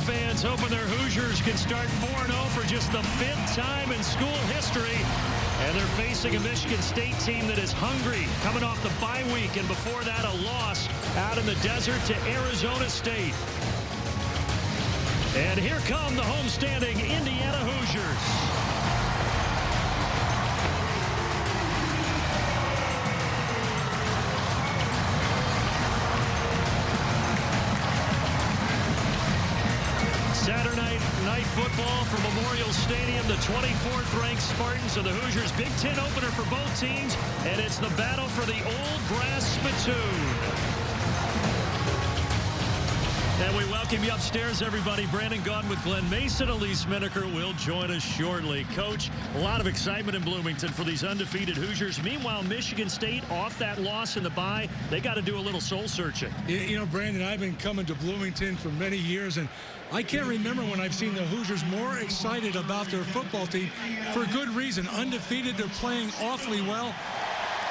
fans hoping their Hoosiers can start 4-0 for just the 5th time in school history. And they're facing a Michigan State team that is hungry, coming off the bye week, and before that a loss out in the desert to Arizona State. And here come the homestanding Indiana Hoosiers. Saturday night football from Memorial Stadium. The 24th ranked Spartans of the Hoosiers. Big Ten opener for both teams, and it's the battle for the Old Brass Spittoon. And we welcome you upstairs, everybody. Brandon Gaudin with Glenn Mason. Elise Miniker will join us shortly. Coach, a lot of excitement in Bloomington for these undefeated Hoosiers. Meanwhile, Michigan State, off that loss in the bye, they got to do a little soul searching. You know, Brandon, I've been coming to Bloomington for many years, and I can't remember when I've seen the Hoosiers more excited about their football team for good reason. Undefeated, they're playing awfully well.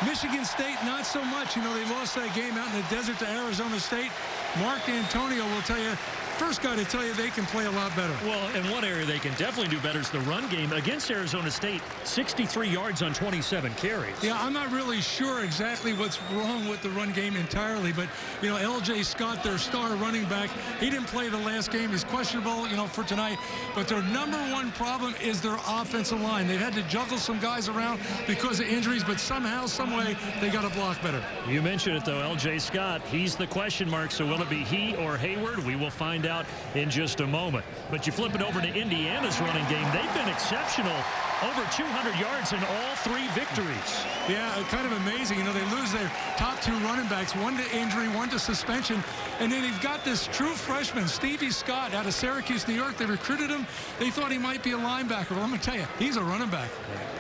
Michigan State, not so much. You know, they lost that game out in the desert to Arizona State. Mark D'Antonio will tell you, first guy to tell you they can play a lot better. Well, in one area they can definitely do better is the run game. Against Arizona State, 63 yards on 27 carries. Yeah, I'm not really sure exactly what's wrong with the run game entirely, but, you know, L.J. Scott, their star running back, he didn't play the last game. He's questionable, you know, for tonight. But their number one problem is their offensive line. They've had to juggle some guys around because of injuries, but somehow, some way, they got to block better. You mentioned it, though, L.J. Scott. He's the question mark, so will it be he or Hayward? We will find out in just a moment. But you flip it over to Indiana's running game. They've been exceptional. Over 200 yards in all 3 victories. Yeah, kind of amazing. You know, they lose their top 2 running backs, one to injury, one to suspension. And then they've got this true freshman, Stevie Scott, out of Syracuse, New York. They recruited him. They thought he might be a linebacker. Well, let me tell you, he's a running back.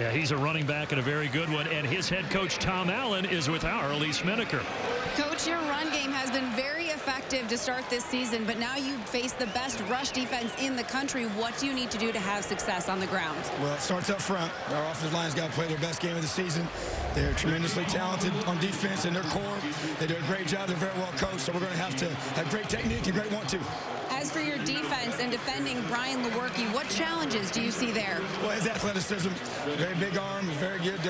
Yeah, he's a running back and a very good one. And his head coach, Tom Allen, is with our Elise Miniker. Coach, your run game has been very effective to start this season, but now you face the best rush defense in the country. What do you need to do to have success on the ground? Well, it starts up front. Our offensive line's got to play their best game of the season. They're tremendously talented on defense in their core. They do a great job. They're very well coached, so we're going to have great technique and great want-to. As for your defense and defending Brian Lewerke, what challenges do you see there? Well, his athleticism, very big arm, he's very good.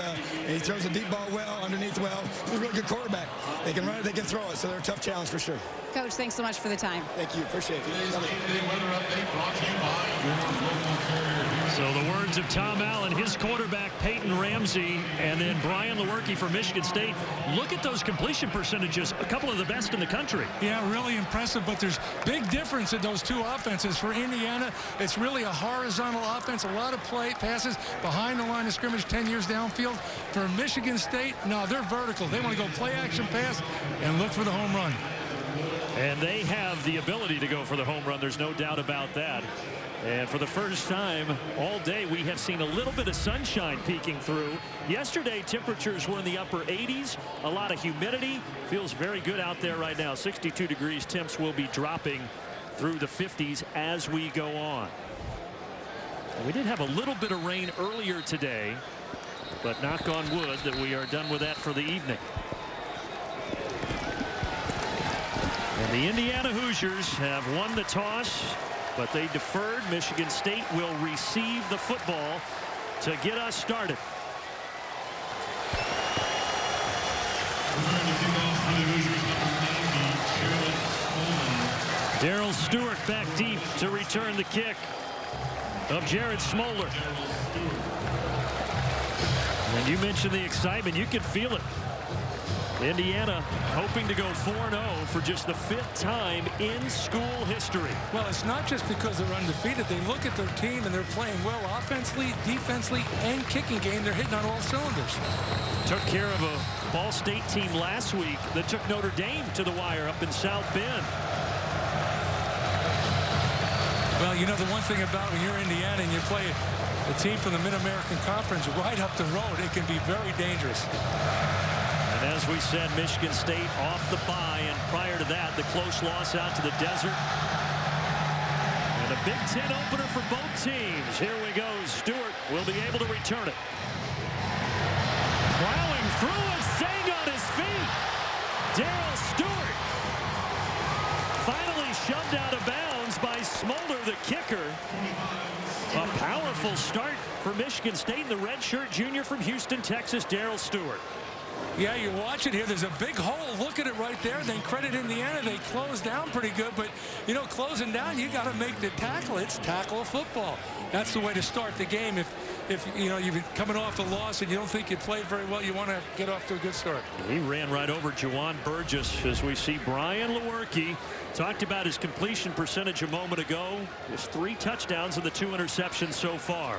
He throws the deep ball well, underneath well. He's a really good quarterback. They can run it, they can throw it, so they're a tough challenge for sure. Coach, thanks so much for the time. Thank you. Appreciate it. So the words of Tom Allen, his quarterback Peyton Ramsey, and then Brian Lewerke for Michigan State. Look at those completion percentages, a couple of the best in the country. Yeah, really impressive, but there's big difference in those 2 offenses. For Indiana, it's really a horizontal offense, a lot of passes behind the line of scrimmage, 10 years downfield. For Michigan State, no, they're vertical. They want to go play action pass and look for the home run. And they have the ability to go for the home run. There's no doubt about that. And for the first time all day, we have seen a little bit of sunshine peeking through. Yesterday, temperatures were in the upper 80s. A lot of humidity. Feels very good out there right now. 62 degrees. Temps will be dropping through the 50s as we go on. And we did have a little bit of rain earlier today, but knock on wood that we are done with that for the evening. And the Indiana Hoosiers have won the toss, but they deferred. Michigan State will receive the football to get us started. Darryl Stewart back deep to return the kick of Jared Smoller. And you mentioned the excitement. You could feel it. Indiana hoping to go 4-0 for just the 5th time in school history. Well, it's not just because they're undefeated. They look at their team and they're playing well offensively, defensively, and kicking game. They're hitting on all cylinders. Took care of a Ball State team last week that took Notre Dame to the wire up in South Bend. Well, you know, the one thing about when you're Indiana and you play a team from the Mid-American Conference right up the road, it can be very dangerous. And as we said, Michigan State off the bye, and prior to that, the close loss out to the desert. And a Big Ten opener for both teams. Here we go. Stewart will be able to return it. Plowing through and staying on his feet. Darryl Stewart finally shoved out of bounds by Smolder, the kicker. A powerful start for Michigan State, and the redshirt junior from Houston, Texas, Darryl Stewart. Yeah, you watch it here. There's a big hole. Look at it right there. Then credit Indiana. They closed down pretty good. But, you know, closing down, you got to make the tackle. It's tackle football. That's the way to start the game. If you know, you've been coming off a loss and you don't think you played very well, you want to get off to a good start. He ran right over Juwan Burgess as we see Brian Lewerke. Talked about his completion percentage a moment ago. His 3 touchdowns and the 2 interceptions so far.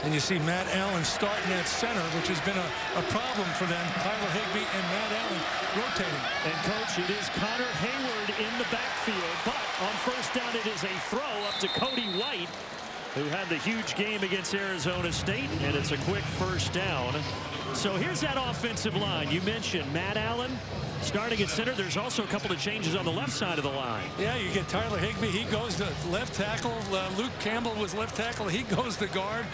And you see Matt Allen starting at center, which has been a problem for them. Tyler Higbee and Matt Allen rotating. And, Coach, it is Connor Hayward in the backfield. But on first down, it is a throw up to Cody White, who had the huge game against Arizona State. And it's a quick first down. So here's that offensive line. You mentioned Matt Allen starting at center. There's also a couple of changes on the left side of the line. Yeah, you get Tyler Higbee. He goes to left tackle. Luke Campbell was left tackle. He goes to guard.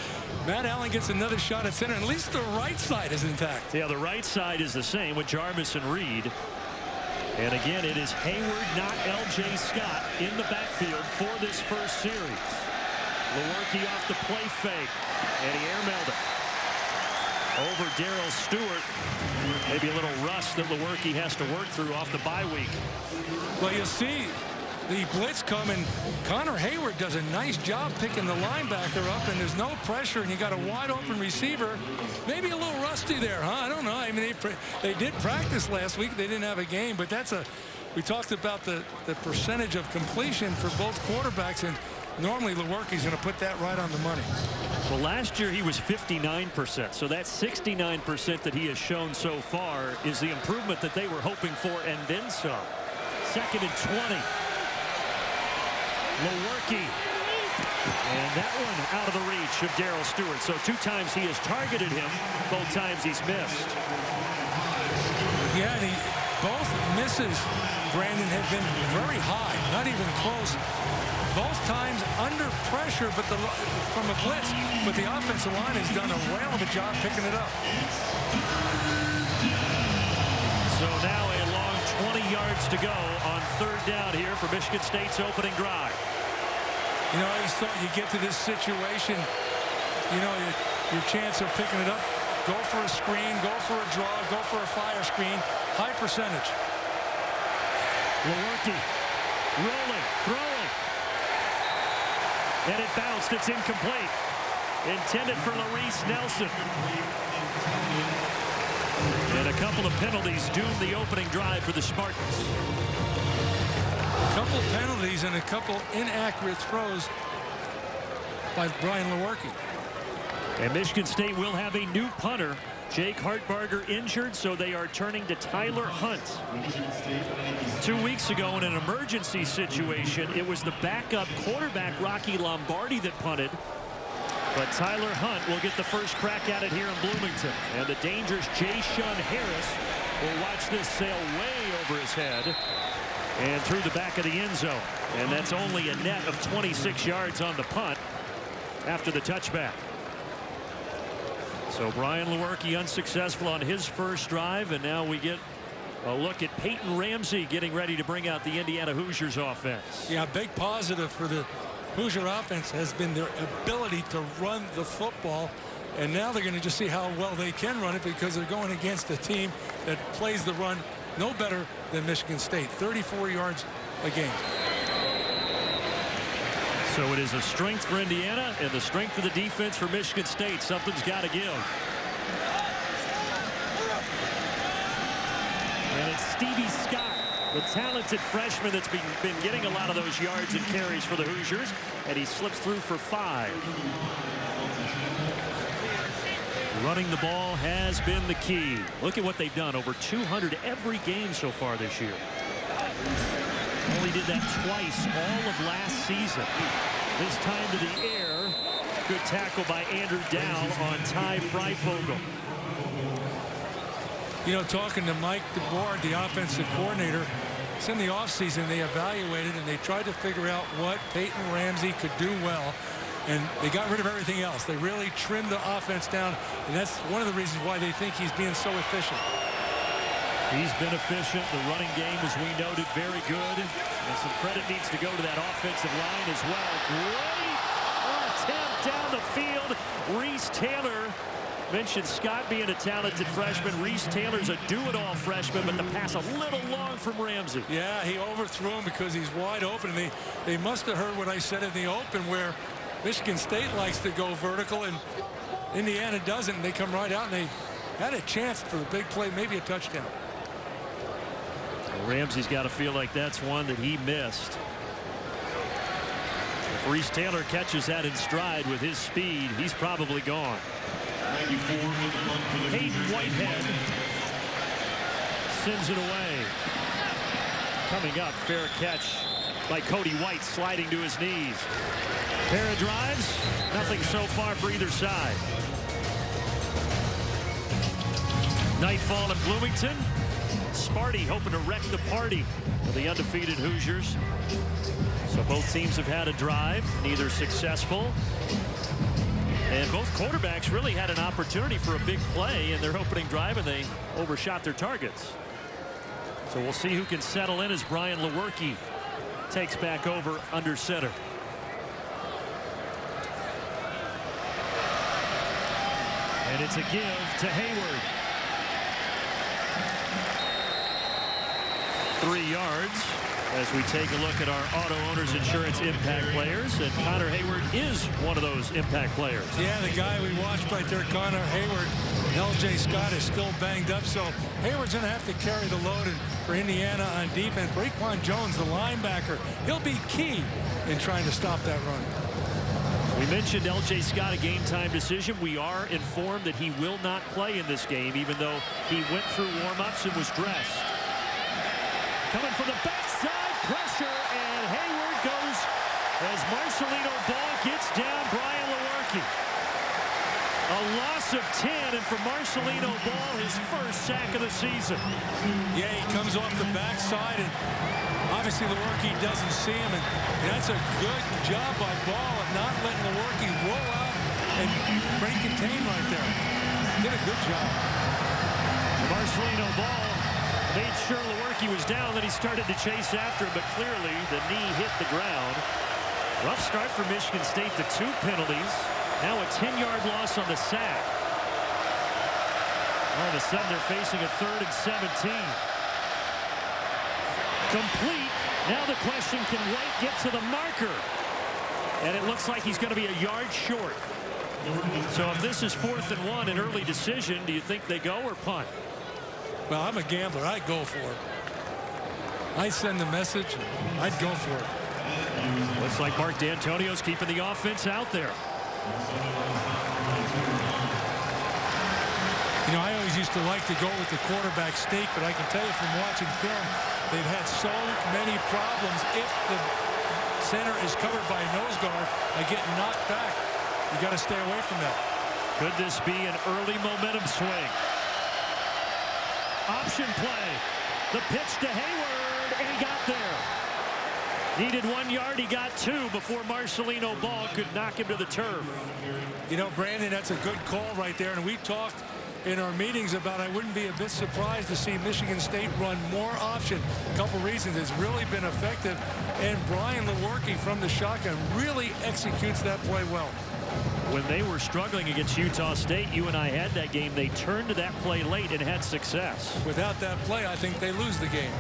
Matt Allen gets another shot at center. At least the right side is intact. Yeah, the right side is the same with Jarvis and Reed. And again, it is Hayward, not L.J. Scott, in the backfield for this first series. Lewerke off the play fake, and he airmailed it over Darryl Stewart. Maybe a little rust that Lewerke has to work through off the bye week. Well, you see the blitz coming. Connor Hayward does a nice job picking the linebacker up, and there's no pressure, and you got a wide open receiver. Maybe a little rusty there, huh? I don't know. I mean, they did practice last week. They didn't have a game, but we talked about the percentage of completion for both quarterbacks, and normally Lewerke's going to put that right on the money. Well, last year he was 59%, so that 69% that he has shown so far is the improvement that they were hoping for, and then some. 2nd and 20. Lewerke, and that one out of the reach of Darryl Stewart. So 2 times he has targeted him, both times he's missed. Yeah, both misses, Brandon, have been very high, not even close. Both times under pressure, but from a blitz, but the offensive line has done a whale of a job picking it up. So now a long 20 yards to go on 3rd down here for Michigan State's opening drive. You know, I just thought you get to this situation, you know, your chance of picking it up, go for a screen, go for a draw, go for a fire screen, high percentage. Lewerke rolling, throwing. And it bounced. It's incomplete. Intended for Larice Nelson. And a couple of penalties doomed the opening drive for the Spartans. A couple penalties and a couple inaccurate throws by Brian Lewerke. And Michigan State will have a new punter. Jake Hartbarger injured, so they are turning to Tyler Hunt. 2 weeks ago in an emergency situation, it was the backup quarterback Rocky Lombardi that punted. But Tyler Hunt will get the first crack at it here in Bloomington. And the dangerous Jayshun Harris will watch this sail way over his head and through the back of the end zone. And that's only a net of 26 yards on the punt after the touchback. So Brian Lewerke unsuccessful on his first drive, and now we get a look at Peyton Ramsey getting ready to bring out the Indiana Hoosiers offense. Yeah, a big positive for the Hoosier offense has been their ability to run the football, and now they're going to just see how well they can run it because they're going against a team that plays the run no better than Michigan State. 34 yards a game. So it is a strength for Indiana and the strength of the defense for Michigan State. Something's got to give. And it's Stevie Scott, the talented freshman that's been getting a lot of those yards and carries for the Hoosiers, and he slips through for 5. Running the ball has been the key. Look at what they've done. Over 200 every game so far this year. Only did that twice all of last season. This time to the air. Good tackle by Andrew Dow on Ty Freifogel. You know, talking to Mike DeBoer, the offensive coordinator, it's in the offseason they evaluated and they tried to figure out what Peyton Ramsey could do well. And they got rid of everything else. They really trimmed the offense down, and that's one of the reasons why they think he's being so efficient. He's been efficient. The running game, as we noted, very good. And some credit needs to go to that offensive line as well. Great attempt down the field. Reese Taylor mentioned Scott being a talented freshman. Reese Taylor's a do-it-all freshman, but the pass a little long from Ramsey. Yeah, he overthrew him because he's wide open. And they must have heard what I said in the open, where Michigan State likes to go vertical and Indiana doesn't. And they come right out and they had a chance for the big play, maybe a touchdown. Ramsey's got to feel like that's one that he missed. If Reese Taylor catches that in stride with his speed, he's probably gone. Hayden Whitehead sends it away. Coming up, fair catch by Cody White, sliding to his knees. Pair of drives, nothing so far for either side. Nightfall in Bloomington. Sparty hoping to wreck the party for the undefeated Hoosiers. So both teams have had a drive, neither successful. And both quarterbacks really had an opportunity for a big play in their opening drive, and they overshot their targets. So we'll see who can settle in as Brian Lewerke takes back over under center. And it's a give to Hayward. 3 yards as we take a look at our Auto Owners Insurance impact players. And Connor Hayward is one of those impact players. Yeah, the guy we watched right there, Connor Hayward. L.J. Scott is still banged up, so Hayward's going to have to carry the load. And for Indiana on defense, Raekwon Jones, the linebacker, he'll be key in trying to stop that run. We mentioned L.J. Scott, a game-time decision. We are informed that he will not play in this game, even though he went through warm-ups and was dressed. Coming from the backside, pressure, and Hayward goes as Marcelino Ball gets down Brian Lewerke. A loss of 10, and for Marcelino Ball, his first sack of the season. Yeah, he comes off the backside, and obviously Lewerke doesn't see him, and that's a good job by Ball of not letting Lewerke roll out and break contain right there. Did a good job. Marcelino Ball made sure Lewerke was down, then he started to chase after him, but clearly the knee hit the ground. Rough start for Michigan State, the 2 penalties. Now a 10-yard loss on the sack. All of a sudden they're facing a 3rd and 17. Complete. Now the question, can White get to the marker? And it looks like he's going to be a yard short. So if this is 4th and 1, an early decision, do you think they go or punt? Well, I'm a gambler. I'd go for it. I'd send the message. I'd go for it. Looks like Mark D'Antonio's keeping the offense out there. You know, I always used to like to go with the quarterback sneak, but I can tell you from watching film, they've had so many problems. If the center is covered by a nose guard, I get knocked back. You got to stay away from that. Could this be an early momentum swing? Option play. The pitch to Hayward, and he got there. Needed 1 yard, he got 2 before Marcelino Ball could knock him to the turf. You know, Brandon, that's a good call right there, and we talked in our meetings about I wouldn't be a bit surprised to see Michigan State run more option. A couple reasons. It's really been effective, and Brian Lewerke from the shotgun really executes that play well. When they were struggling against Utah State, you and I had that game, they turned to that play late and had success. Without that play, I think they lose the game.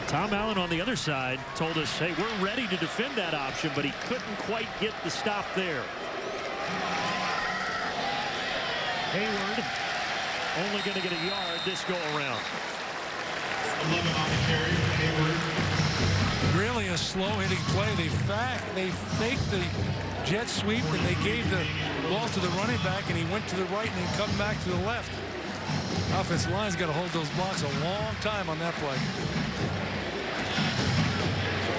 Tom Allen on the other side told us, hey, we're ready to defend that option, but he couldn't quite get the stop there. Hayward only going to get a yard this go around. 11 on the carry, Hayward. Really a slow-hitting play. They faked the jet sweep, and they gave the ball to the running back, and he went to the right and then come back to the left. Offensive line's got to hold those blocks a long time on that play.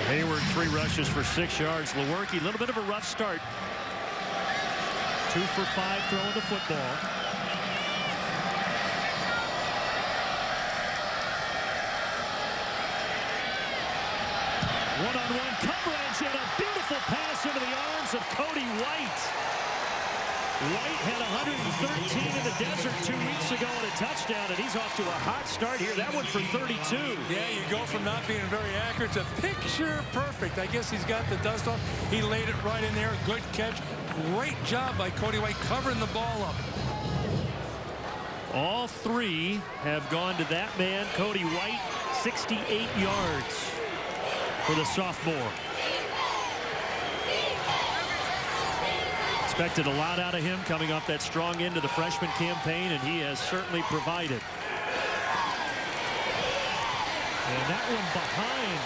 Hayward 3 rushes for 6 yards. Lewerke, a little bit of a rough start. 2 for 5 throwing the football. One-on-one coverage and a beautiful pass into the arms of Cody White. White had 113 in the desert 2 weeks ago and a touchdown, and he's off to a hot start here. That one for 32. Yeah, you go from not being very accurate to picture perfect. I guess he's got the dust off. He laid it right in there. Good catch. Great job by Cody White covering the ball up. All three have gone to that man, Cody White. 68 yards for the sophomore. Expected a lot out of him coming off that strong end of the freshman campaign, and he has certainly provided. And that one behind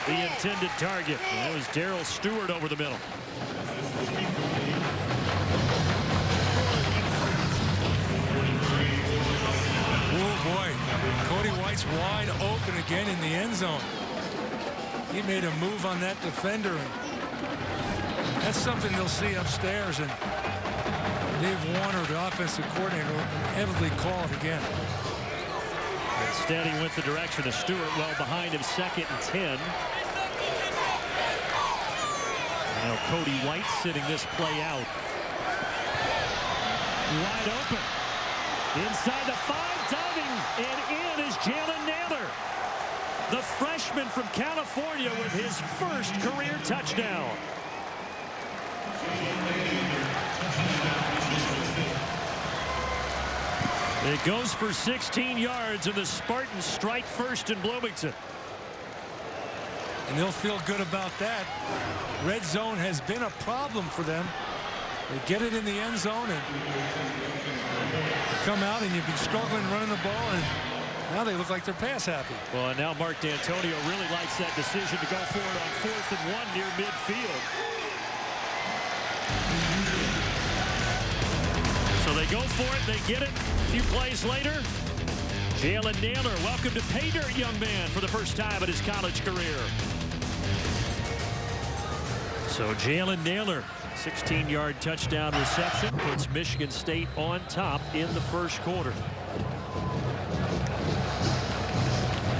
the intended target. And it was Darrell Stewart over the middle. Oh, boy. Cody White's wide open again in the end zone. He made a move on that defender, and that's something they'll see upstairs, and Dave Warner, the offensive coordinator, will inevitably call it again. Instead, he went the direction of Stewart, well behind him, 2nd and 10. Now Cody White sitting this play out. Wide open. Inside the 5, diving, and in is Jalen Naylor. The freshman from California with his first career touchdown. It goes for 16 yards, and the Spartans strike first in Bloomington. And they'll feel good about that. Red zone has been a problem for them. They get it in the end zone and come out, and you've been struggling running the ball, and now they look like they're pass happy. Well, and now Mark D'Antonio really likes that decision to go for it on 4th and 1 near midfield. So they go for it, they get it. A few plays later, Jalen Naylor, welcome to pay dirt, young man, for the first time in his college career. So Jalen Naylor, 16-yard touchdown reception, puts Michigan State on top in the first quarter.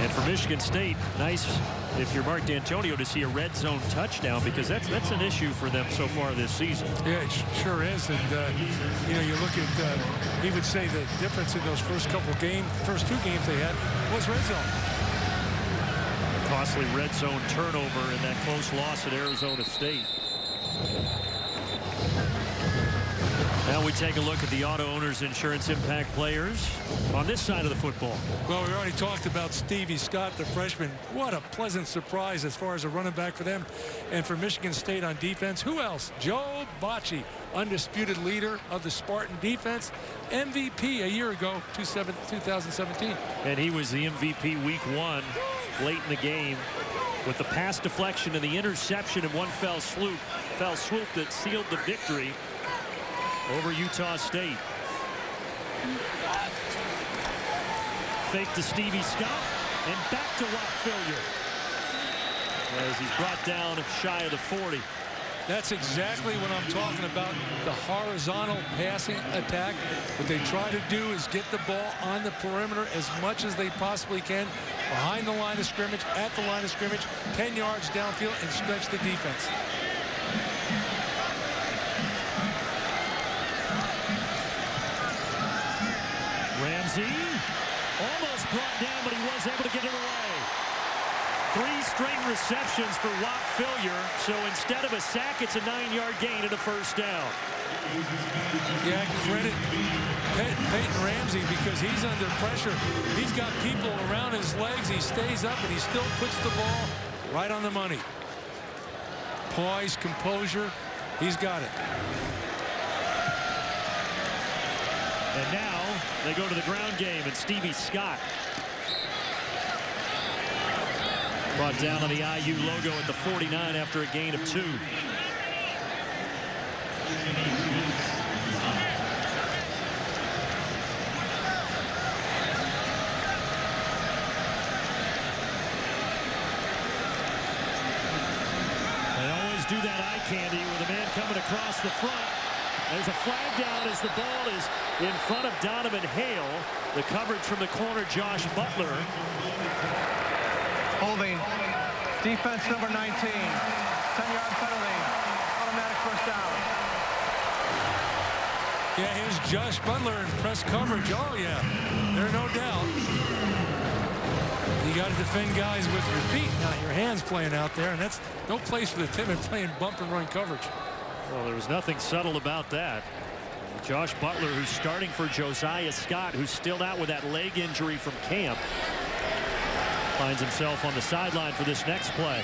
And for Michigan State, nice if you're Mark D'Antonio to see a red zone touchdown, because that's an issue for them so far this season. Yeah, it sure is. And you know, you look at he would say the difference in those first two games they had was red zone. Costly red zone turnover in that close loss at Arizona State. Now we take a look at the Auto Owners Insurance Impact players on this side of the football. Well, we already talked about Stevie Scott, the freshman. What a pleasant surprise as far as a running back for them. And for Michigan State on defense, who else? Joe Bocci, undisputed leader of the Spartan defense, MVP a year ago, 2017. And he was the MVP week 1 late in the game with the pass deflection and the interception in one fell swoop that sealed the victory over Utah State. Fake to Stevie Scott and back to Watt Fillier as he's brought down shy of the 40. That's exactly what I'm talking about, the horizontal passing attack. What they try to do is get the ball on the perimeter as much as they possibly can, behind the line of scrimmage, at the line of scrimmage, 10 yards downfield, and stretch the defense. Ramsey almost brought down, but he was able to get it away. 3 straight receptions for Watt Fillier, so instead of a sack, it's a 9-yard gain and a first down. Yeah, credit Peyton Ramsey, because he's under pressure. He's got people around his legs. He stays up, and he still puts the ball right on the money. Poise, composure, he's got it. And now they go to the ground game, and Stevie Scott brought down on the IU logo at the 49 after a gain of 2. They always do that eye candy with a man coming across the front. There's a flag down as the ball is in front of Donovan Hale. The coverage from the corner, Josh Butler. Holding. Defense number 19. 10-yard penalty. Automatic first down. Yeah, here's Josh Butler in press coverage. Oh, yeah, there's no doubt. You got to defend guys with your feet, not your hands playing out there, and that's no place for the timid playing bump and run coverage. Well, there was nothing subtle about that. Josh Butler, who's starting for Josiah Scott, who's still out with that leg injury from camp, finds himself on the sideline for this next play.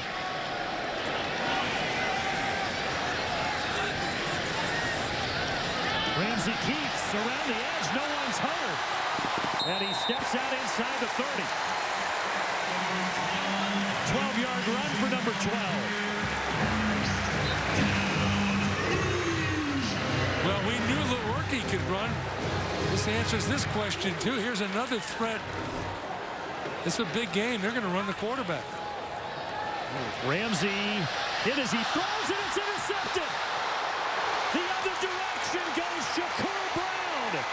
Ramsey Keats around the edge. No one's hurt. And he steps out inside the 30. 12-yard run for number 12. Well, we knew Lewerke could run. This answers this question, too. Here's another threat. It's a big game. They're going to run the quarterback. Ramsey hit as he throws it. It's intercepted. The other direction goes Shakur Brown.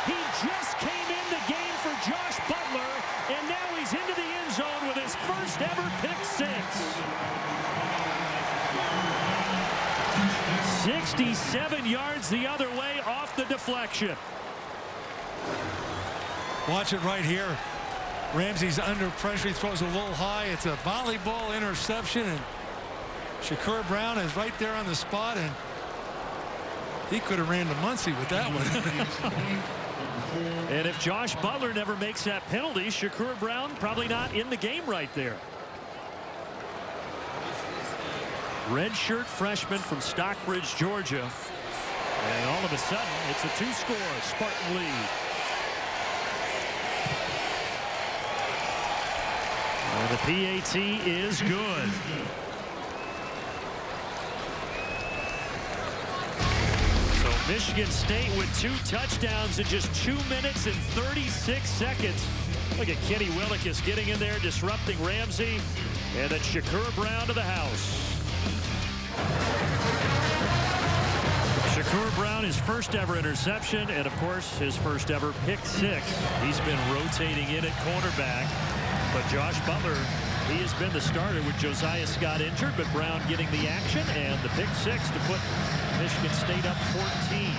He just came in the game for Josh Butler, and now he's into the end zone with his first ever pick six. 67 yards the other way off the deflection. Watch it right here. Ramsey's under pressure. He throws a little high. It's a volleyball interception, and Shakur Brown is right there on the spot, and he could have ran to Muncie with that one. And if Josh Butler never makes that penalty, Shakur Brown probably not in the game right there. Redshirt freshman from Stockbridge, Georgia. And all of a sudden, it's a two-score Spartan lead. And the PAT is good. So Michigan State with 2 touchdowns in just 2 minutes and 36 seconds. Look at Kenny Willekes getting in there, disrupting Ramsey. And then Shakur Brown to the house. Shakur Brown, his first ever interception, and of course his first ever pick six. He's been rotating in at cornerback, but Josh Butler, he has been the starter with Josiah Scott injured, but Brown getting the action and the pick six to put Michigan State up 14.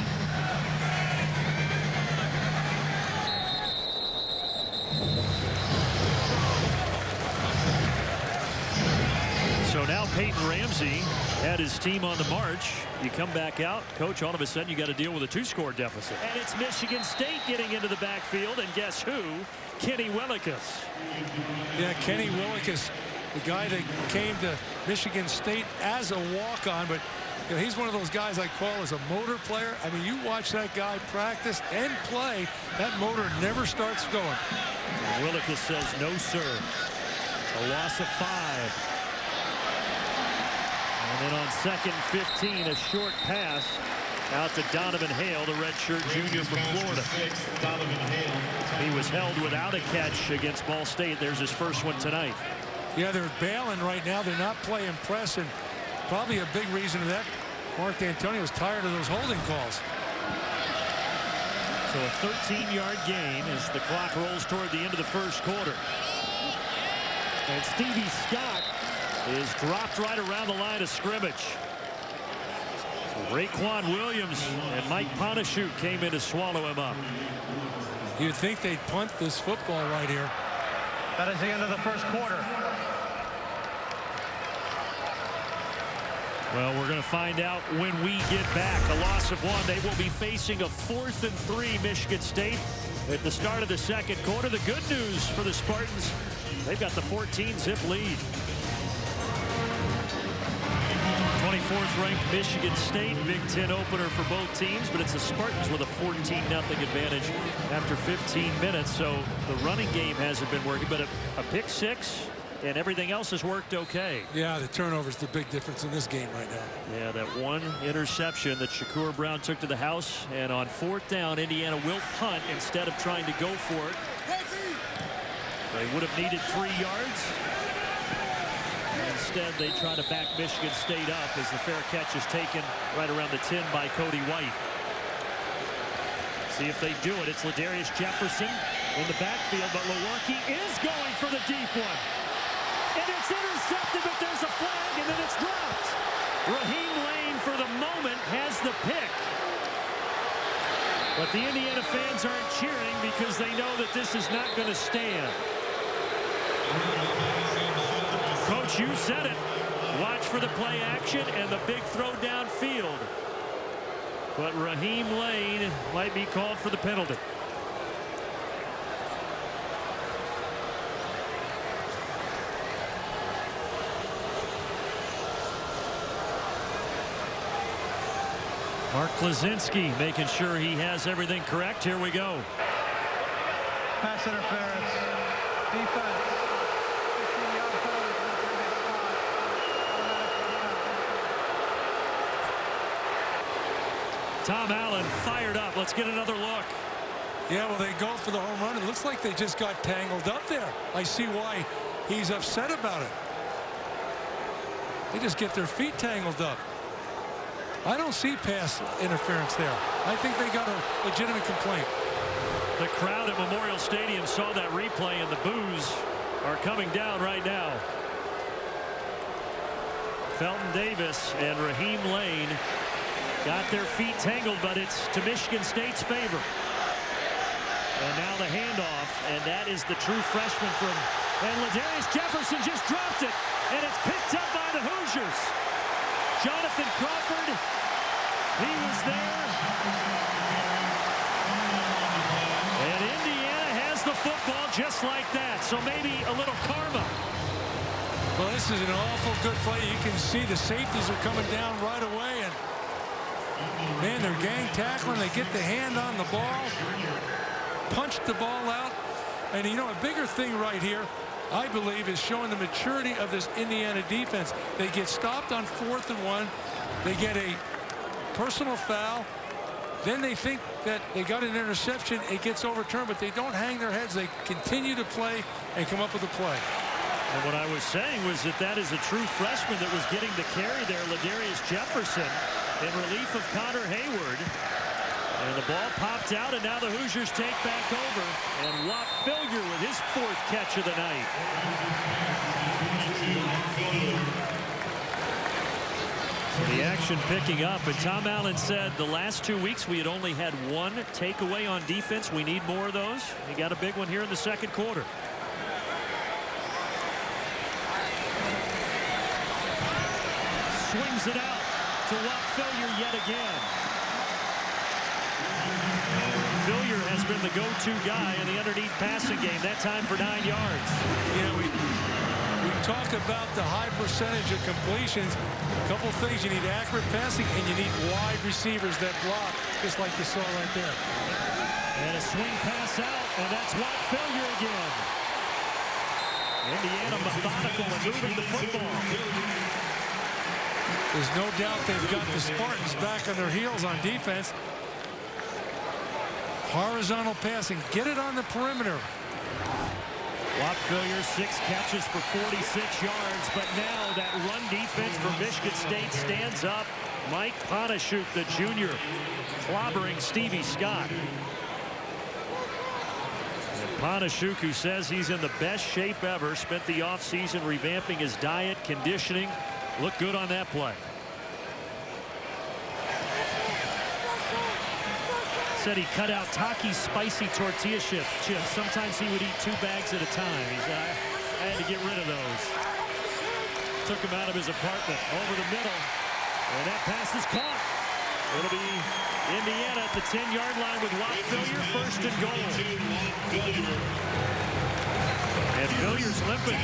So now Peyton Ramsey had his team on the march. You come back out, coach, all of a sudden you got to deal with a 2-score deficit. And it's Michigan State getting into the backfield, and guess who? Kenny Willekes. Yeah, Kenny Willekes, the guy that came to Michigan State as a walk-on, but you know, he's one of those guys I call as a motor player. I mean, you watch that guy practice and play, that motor never starts going. And Willekes says no, sir. A loss of 5. And then on 2nd and 15, a short pass out to Donovan Hale, the redshirt junior from Florida. He was held without a catch against Ball State. There's his first one tonight. Yeah, they're bailing right now. They're not playing press, and probably a big reason of that, Mark D'Antonio's tired of those holding calls. So a 13-yard gain as the clock rolls toward the end of the first quarter. And Stevie Scott is dropped right around the line of scrimmage. Raekwon Williams and Mike Ponashute came in to swallow him up. You'd think they'd punt this football right here. That is the end of the first quarter. Well, we're going to find out when we get back. A loss of 1. They will be facing a 4th and 3 Michigan State at the start of the second quarter. The good news for the Spartans, they've got the 14-zip lead. 24th ranked Michigan State, Big Ten opener for both teams, but it's the Spartans with a 14-0 advantage after 15 minutes. So the running game hasn't been working, but a pick six and everything else has worked okay. Yeah, the turnover's the big difference in this game right now. Yeah, that one interception that Shakur Brown took to the house, and on 4th down, Indiana will punt instead of trying to go for it. They would have needed 3 yards. Instead, they try to back Michigan State up as the fair catch is taken right around the 10 by Cody White. See if they do it. It's Ladarius Jefferson in the backfield, but Lewerke is going for the deep one. And it's intercepted, but there's a flag, and then it's dropped. Raheem Lane, for the moment, has the pick. But the Indiana fans aren't cheering because they know that this is not going to stand. Coach, you said it. Watch for the play action and the big throw downfield. But Raheem Lane might be called for the penalty. Mark Klaczynski making sure he has everything correct. Here we go. Pass interference. Defense. 15-yard penalty. Tom Allen fired up. Let's get another look. Yeah, well, they go for the home run. It looks like they just got tangled up there. I see why he's upset about it. They just get their feet tangled up. I don't see pass interference there. I think they got a legitimate complaint. The crowd at Memorial Stadium saw that replay, and the boos are coming down right now. Felton Davis and Raheem Lane got their feet tangled, but it's to Michigan State's favor. And now the handoff, and that is the true freshman from, and Ladarius Jefferson just dropped it, and it's picked up by the Hoosiers. Jonathan Crawford, he was there. And Indiana has the football just like that. So maybe a little karma. Well, this is an awful good play. You can see the safeties are coming down right away. And, man, they're gang tackling. They get the hand on the ball, punch the ball out. And, you know, a bigger thing right here, I believe, is showing the maturity of this Indiana defense. They get stopped on 4th and 1. They get a personal foul. Then they think that they got an interception. It gets overturned, but they don't hang their heads. They continue to play and come up with a play. And what I was saying was that is a true freshman that was getting the carry there, Ladarius Jefferson, in relief of Connor Hayward. And the ball popped out, and now the Hoosiers take back over. And Whop Philyor with his 4th catch of the night. So the action picking up, and Tom Allen said the last 2 weeks we had only had 1 takeaway on defense. We need more of those. He got a big one here in the second quarter. Swings it out to Whop Philyor yet again. Philyor has been the go-to guy in the underneath passing game. That time for 9 yards. You know, we talk about the high percentage of completions. A couple things: you need accurate passing, and you need wide receivers that block, just like you saw right there. And a swing pass out, and that's Whop Philyor again. Indiana methodical and moving the football. There's no doubt they've got the Spartans back on their heels on defense. Horizontal passing. Get it on the perimeter. Whop Philyor, 6 catches for 46 yards. But now that run defense for Michigan State stands up. Mike Panashuk, the junior, clobbering Stevie Scott. And Panashuk, who says he's in the best shape ever, spent the offseason revamping his diet, conditioning. Looked good on that play. Said he cut out Taki's spicy tortilla chips. Sometimes he would eat 2 bags at a time. He said, I had to get rid of those. Took him out of his apartment over the middle. And that pass is caught. It'll be Indiana at the 10-yard line with Whop Philyor, 1st and goal. And Phillyor's limping.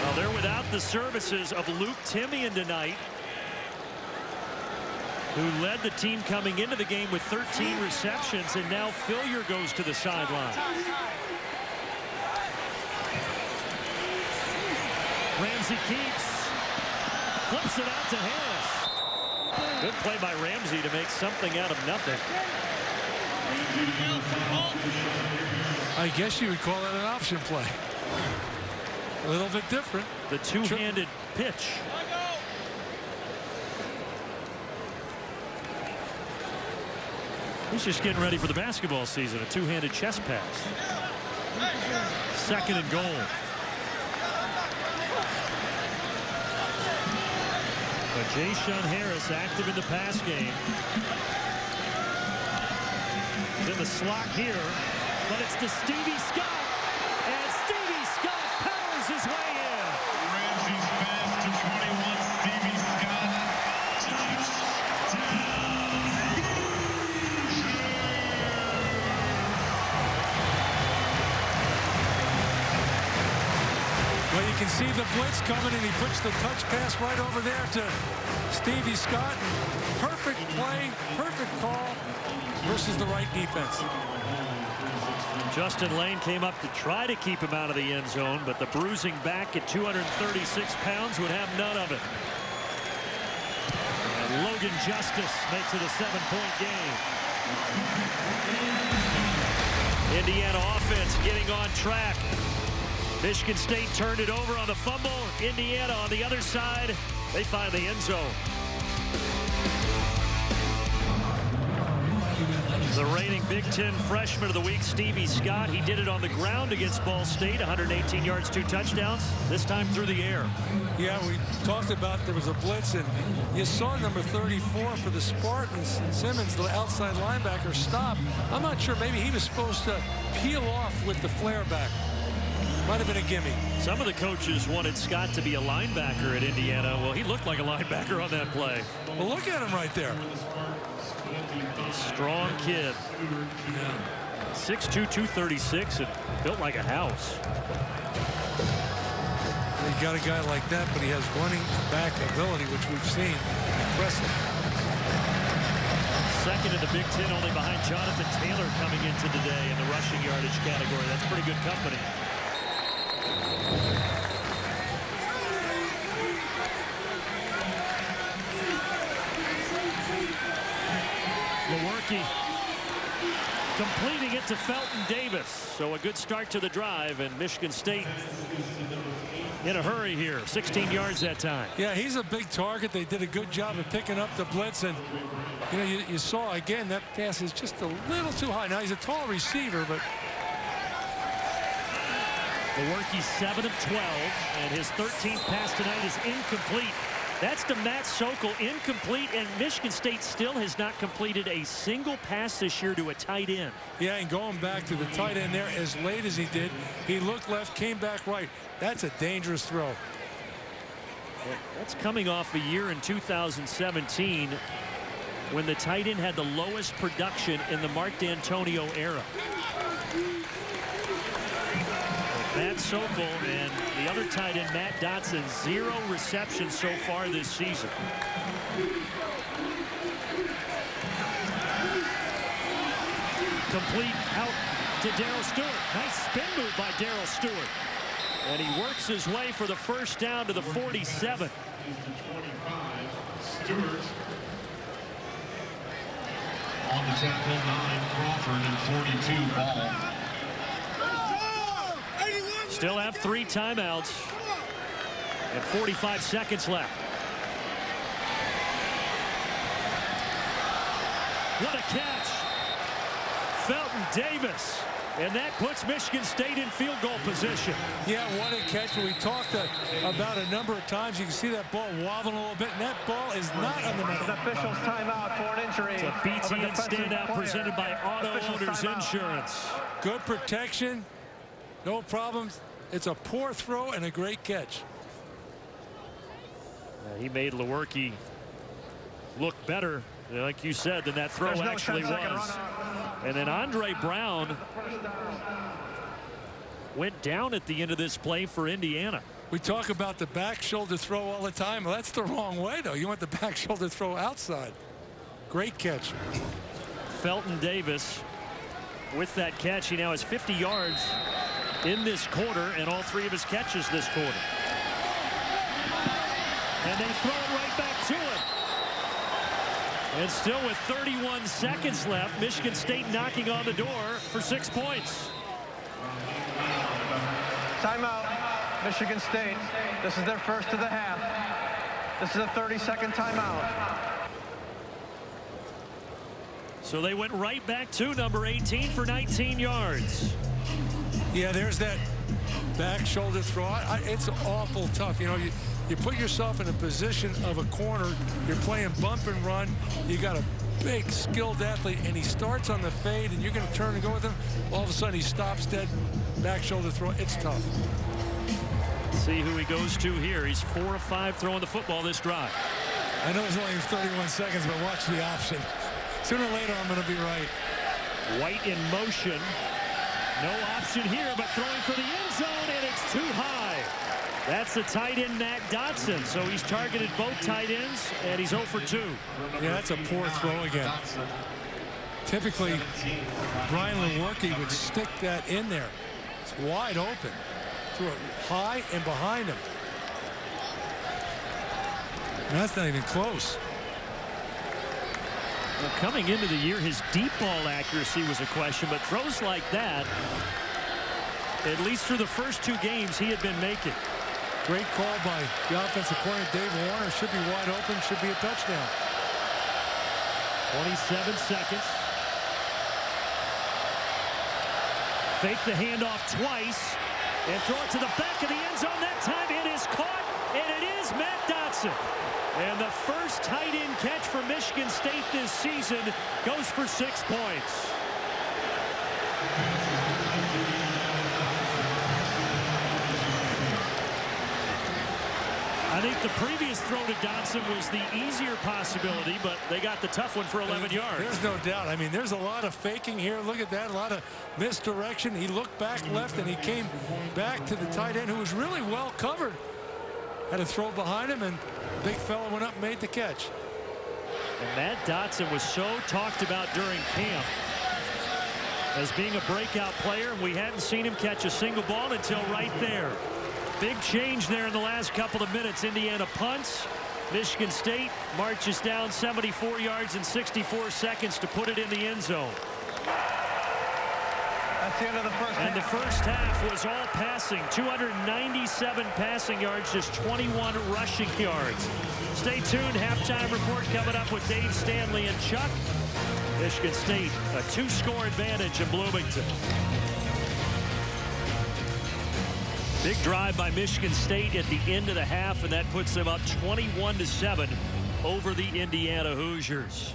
Well, they're without the services of Luke Timian tonight, who led the team coming into the game with 13 receptions, and now Philyor goes to the sideline. Ramsey keeps, flips it out to Harris. Good play by Ramsey to make something out of nothing. I guess you would call that an option play. A little bit different. The two-handed pitch. He's just getting ready for the basketball season. A two-handed chest pass. 2nd and goal. But Jayshon Harris active in the pass game. in the slot here, but it's to Stevie Scott, and Stevie Scott powers his way in. Ramsey's pass to 21, Stevie Scott. Touchdown. Well, you can see the blitz coming, and he puts the touch pass right over there to Stevie Scott. Perfect play, perfect call versus the right defense. Justin Lane came up to try to keep him out of the end zone, but the bruising back at 236 pounds would have none of it. And Logan Justice makes it a 7-point game. Indiana offense getting on track. Michigan State turned it over on the fumble. Indiana on the other side. They find the end zone. The reigning Big Ten Freshman of the Week, Stevie Scott. He did it on the ground against Ball State. 118 yards, 2 touchdowns. This time through the air. Yeah, we talked about there was a blitz, and you saw number 34 for the Spartans, Simmons, the outside linebacker, stop. I'm not sure. Maybe he was supposed to peel off with the flare back. Might have been a gimme. Some of the coaches wanted Scott to be a linebacker at Indiana. Well, he looked like a linebacker on that play. Well, look at him right there. Strong kid. Yeah. 6'2", 236, and built like a house. You got a guy like that, but he has running back ability, which we've seen. Impressive. Second in the Big Ten, only behind Jonathan Taylor coming into today in the rushing yardage category. That's pretty good company. Lewerke completing it to Felton Davis. So a good start to the drive, and Michigan State in a hurry here. 16 yards that time. Yeah, he's a big target. They did a good job of picking up the blitz, and you know, you saw again that pass is just a little too high. Now he's a tall receiver, but Lewerke 7 of 12, and his 13th pass tonight is incomplete. That's to Matt Sokol, incomplete, and Michigan State still has not completed a single pass this year to a tight end. yeah, and going back to the tight end there as late as he did, he looked left, came back right. That's a dangerous throw. That's coming off a year in 2017 when the tight end had the lowest production in the Mark D'Antonio era. Matt Sokol and the other tight end, Matt Dotson, 0 receptions so far this season. Complete out to Darryl Stewart. Nice spin move by Darryl Stewart. And he works his way for the first down to the 47. Stewart. On the tackle, 9, Crawford, and 42, Ball. Still have 3 timeouts and 45 seconds left. What a catch. Felton Davis. And that puts Michigan State in field goal position. Yeah, what a catch. We talked about a number of times. You can see that ball wobbling a little bit, and that ball is not on the money. The officials timeout for an injury. It's a BTN standout player. presented by Auto Owners Insurance. Good protection, no problems. It's a poor throw and a great catch. He made Lewerke look better, like you said, than that throw actually was. And then Andre Brown went down at the end of this play for Indiana. We talk about the back shoulder throw all the time. Well, that's the wrong way, though. You want the back shoulder throw outside. Great catch. Felton Davis with that catch. He now has 50 yards in this quarter and all 3 of his catches this quarter. And they throw it right back to him. And still with 31 seconds left, Michigan State knocking on the door for 6 points. Timeout, Michigan State. This is their first of the half. This is a 30-second timeout. So they went right back to number 18 for 19 yards. Yeah, there's that back shoulder throw. It's awful tough. You know, you put yourself in a position of a corner. You're playing bump and run. You got to big, skilled athlete, and he starts on the fade, and you're going to turn and go with him. All of a sudden, he stops dead, back shoulder throw. It's tough. See who he goes to here. He's 4 of 5 throwing the football this drive. I know it's only 31 seconds, but watch the option. Sooner or later, I'm going to be right. White in motion. No option here, but throwing for the end zone, and it's too high. That's the tight end, Matt Dotson. So he's targeted both tight ends, and he's 0 for 2. Yeah, that's a poor throw again. Typically, Brian Lewerke would stick that in there. It's wide open. Threw it high and behind him. And that's not even close. Well, coming into the year, his deep ball accuracy was a question, but throws like that, at least through the first 2 games, he had been making. Great call by the offensive coordinator, Dave Warner. Should be wide open, should be a touchdown. 27 seconds. Fake the handoff twice and throw it to the back of the end zone. That time it is caught, and it is Matt Dotson. And the first tight end catch for Michigan State this season goes for 6 points. I think the previous throw to Dotson was the easier possibility, but they got the tough one for 11 yards. There's no doubt. I mean, there's a lot of faking here. Look at that. A lot of misdirection. He looked back left, and he came back to the tight end, who was really well covered. Had a throw behind him, and big fella went up and made the catch. And Matt Dotson was so talked about during camp as being a breakout player, and we hadn't seen him catch a single ball until right there. Big change there in the last couple of minutes. Indiana punts. Michigan State marches down 74 yards in 64 seconds to put it in the end zone. That's the end of the first half. And the first half was all passing. 297 passing yards, just 21 rushing yards. Stay tuned. Halftime report coming up with Dave Stanley and Chuck. Michigan State, a 2-score advantage in Bloomington. Big drive by Michigan State at the end of the half, and that puts them up 21-7 over the Indiana Hoosiers.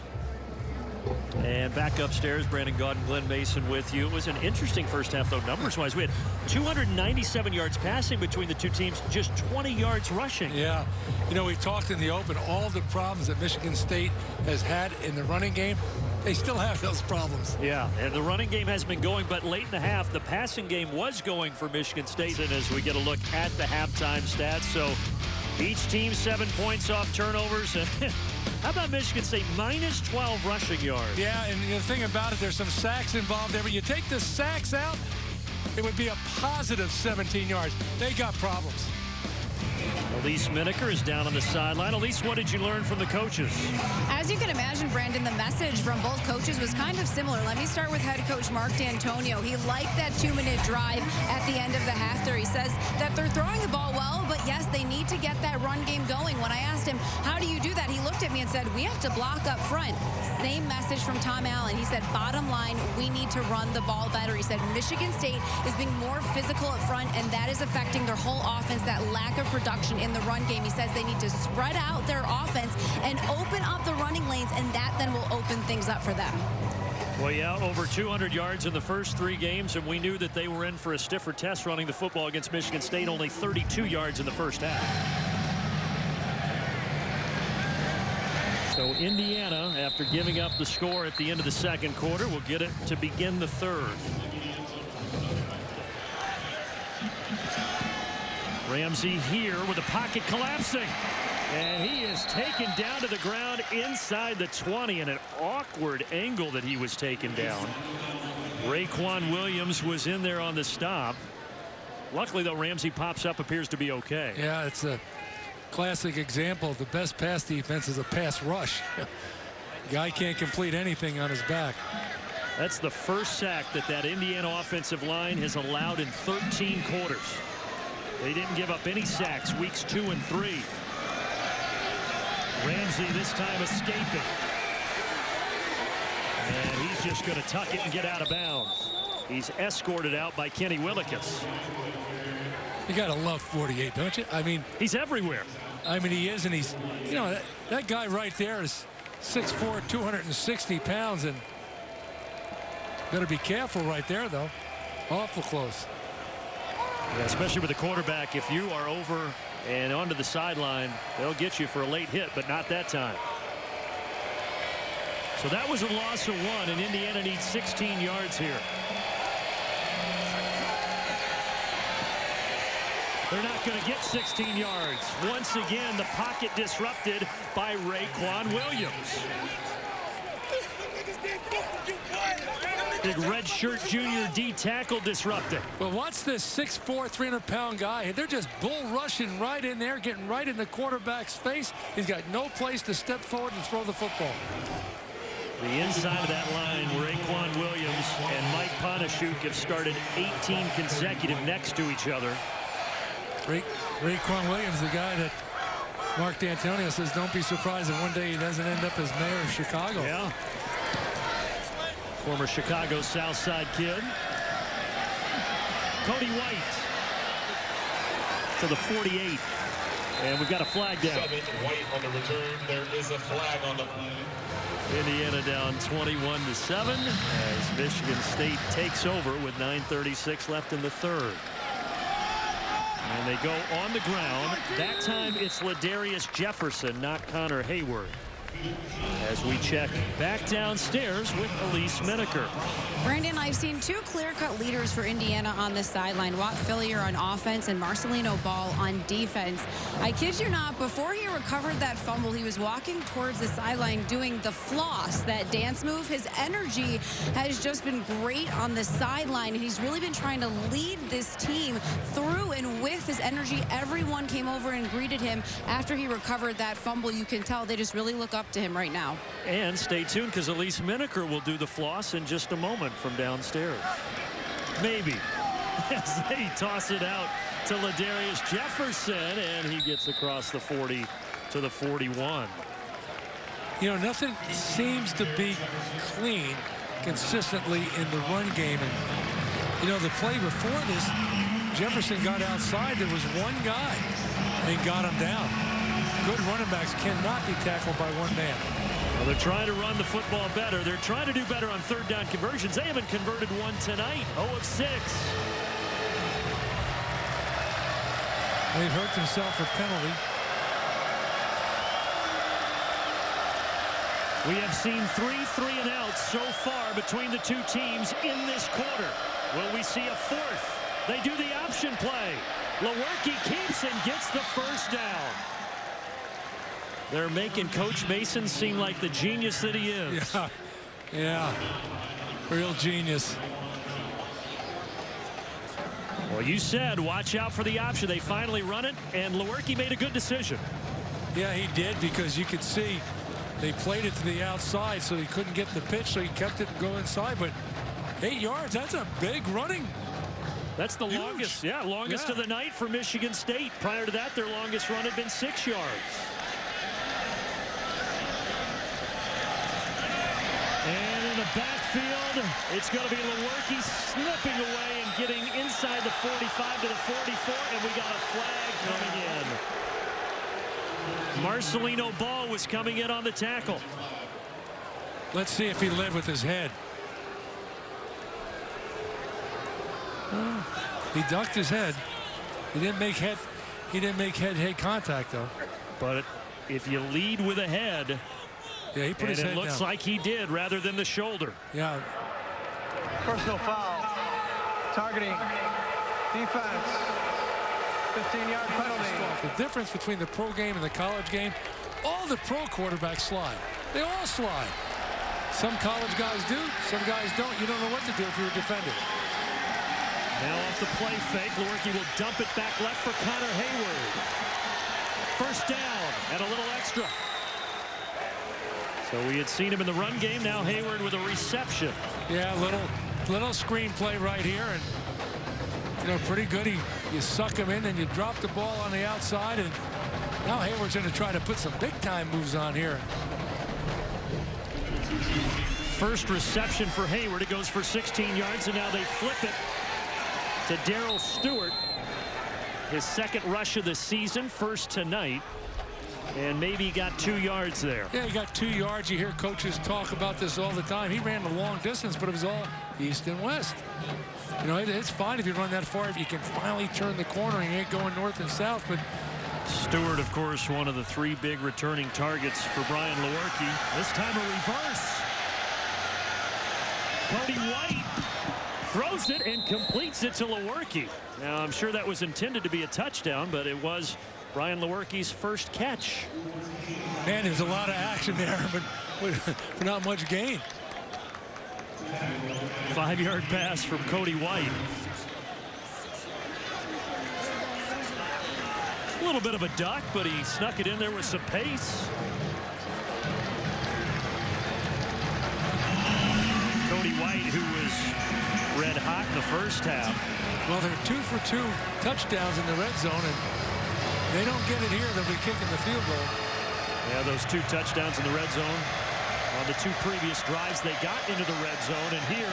And back upstairs, Brandon Gaudin, Glenn Mason with you. It was an interesting first half, though, numbers-wise. We had 297 yards passing between the two teams, just 20 yards rushing. Yeah. You know, we talked in the open, all the problems that Michigan State has had in the running game, they still have those problems. Yeah, and the running game has been going, but late in the half, the passing game was going for Michigan State. And as we get a look at the halftime stats, so each team 7 points off turnovers. How about Michigan State? Minus 12 rushing yards. Yeah, and the thing about it, there's some sacks involved there, but you take the sacks out, it would be a positive 17 yards. They got problems. Elise Miniker is down on the sideline. Elise, what did you learn from the coaches? As you can imagine, Brandon, the message from both coaches was kind of similar. Let me start with head coach Mark D'Antonio. He liked that 2-minute drive at the end of the half there. He says that they're throwing the ball well, but yes, they need to get that run game going. When I asked him, how do you do that? He looked at me and said, we have to block up front. Same message from Tom Allen. He said, bottom line, we need to run the ball better. He said, Michigan State is being more physical up front, and that is affecting their whole offense, that lack of production in the run game. He says they need to spread out their offense and open up the running lanes, and that then will open things up for them. Well, yeah, over 200 yards in the first 3 games, and we knew that they were in for a stiffer test running the football against Michigan State. Only 32 yards in the first half. So Indiana, after giving up the score at the end of the second quarter, will get it to begin the third. Ramsey here with the pocket collapsing. And he is taken down to the ground inside the 20 in an awkward angle that he was taken down. Raekwon Williams was in there on the stop. Luckily, though, Ramsey pops up, appears to be okay. Yeah, it's a classic example of the best pass defense is a pass rush. Guy can't complete anything on his back. That's the first sack that Indiana offensive line has allowed in 13 quarters. They didn't give up any sacks weeks 2 and 3. Ramsey this time escaping. And he's just going to tuck it and get out of bounds. He's escorted out by Kenny Willekes. You got to love 48, don't you? I mean, he's everywhere. I mean, he is, and he's, you know, that guy right there is 6'4", 260 pounds, and better be careful right there, though. Awful close. Yeah, especially with the quarterback. If you are over and onto the sideline, they'll get you for a late hit, but not that time. So that was a loss of 1, and Indiana needs 16 yards here. They're not going to get 16 yards. Once again, the pocket disrupted by Raekwon Williams. Big red shirt junior D tackle disrupted. Well, watch this 6'4", 300-pound guy. They're just bull rushing right in there, getting right in the quarterback's face. He's got no place to step forward and throw the football. The inside of that line, Raekwon Williams and Mike Panasiuk have started 18 consecutive next to each other. Raekwon Williams, the guy that Mark D'Antonio says don't be surprised if one day he doesn't end up as mayor of Chicago. Yeah. Former Chicago South Side kid. Cody White to the 48. And we've got a flag down. 7, White on the return. There is a flag on the play. Indiana down 21-7 as Michigan State takes over with 9:36 left in the third. And they go on the ground. That time it's Ladarius Jefferson, not Connor Hayward. As we check back downstairs with Elise Miniker. Brandon, I've seen two clear-cut leaders for Indiana on the sideline. Watt Fillier on offense and Marcelino Ball on defense. I kid you not, before he recovered that fumble, he was walking towards the sideline doing the floss, that dance move. His energy has just been great on the sideline, and he's really been trying to lead this team through and with his energy. Everyone came over and greeted him after he recovered that fumble. You can tell they just really look up to him right now. And stay tuned, because Elise Miniker will do the floss in just a moment from downstairs. Maybe. As they toss it out to Ladarius Jefferson, and he gets across the 40 to the 41. You know, nothing seems to be clean consistently in the run game. And, you know, the play before this, Jefferson got outside. There was one guy, and he got him down. Good running backs cannot be tackled by one man. Well, they're trying to run the football better. They're trying to do better on third down conversions. They haven't converted one tonight. 0 of 6. They've hurt themselves for penalty. We have seen 3 3-and-outs so far between the two teams in this quarter. Will we see a fourth? They do the option play. Lewerke keeps and gets the first down. They're making Coach Mason seem like the genius that he is. Yeah. Real genius. Well, you said watch out for the option. They finally run it, and Lewerke made a good decision. Yeah, he did, because you could see they played it to the outside, so he couldn't get the pitch, so he kept it and go inside. But 8 yards, that's a big running. That's the longest, longest of the night for Michigan State. Prior to that, their longest run had been 6 yards. And in the backfield, it's going to be Lewerke slipping away and getting inside the 45 to the 44, and we got a flag coming in. Marcelino Ball was coming in on the tackle. Let's see if he led with his head. He ducked his head. He didn't make head contact, though. But if you lead with a head, yeah, he put his head down. It looks like he did rather than the shoulder. Yeah. Personal foul. Targeting. Defense. 15-yard penalty. The difference between the pro game and the college game, all the pro quarterbacks slide. They all slide. Some college guys do, some guys don't. You don't know what to do if you're a defender. Now off the play fake, Lewerke will dump it back left for Connor Hayward. First down and a little extra. So we had seen him in the run game. Now Hayward with a reception. Yeah, little screenplay right here, and you know, pretty good. You suck him in and you drop the ball on the outside, and now Hayward's going to try to put some big time moves on here. First reception for Hayward. It goes for 16 yards, and now they flip it to Darrell Stewart. His second rush of the season, first tonight. And maybe got 2 yards there. Yeah, he got 2 yards. You hear coaches talk about this all the time. He ran the long distance, but it was all east and west. You know, it's fine if you run that far, if you can finally turn the corner and you ain't going north and south. But Stewart, of course, one of the 3 big returning targets for Brian Lewerke. This time a reverse. Cody White throws it and completes it to Lewerke. Now, I'm sure that was intended to be a touchdown, but it was Brian Lewerke's first catch. man, there's a lot of action there, but not much gain. 5-yard pass from Cody White. A little bit of a duck, but he snuck it in there with some pace. Cody White, who was red hot in the first half. Well, they're 2 for 2 touchdowns in the red zone, and they don't get it here, they'll be kicking the field goal. Yeah, those 2 touchdowns in the red zone on the 2 previous drives they got into the red zone, and here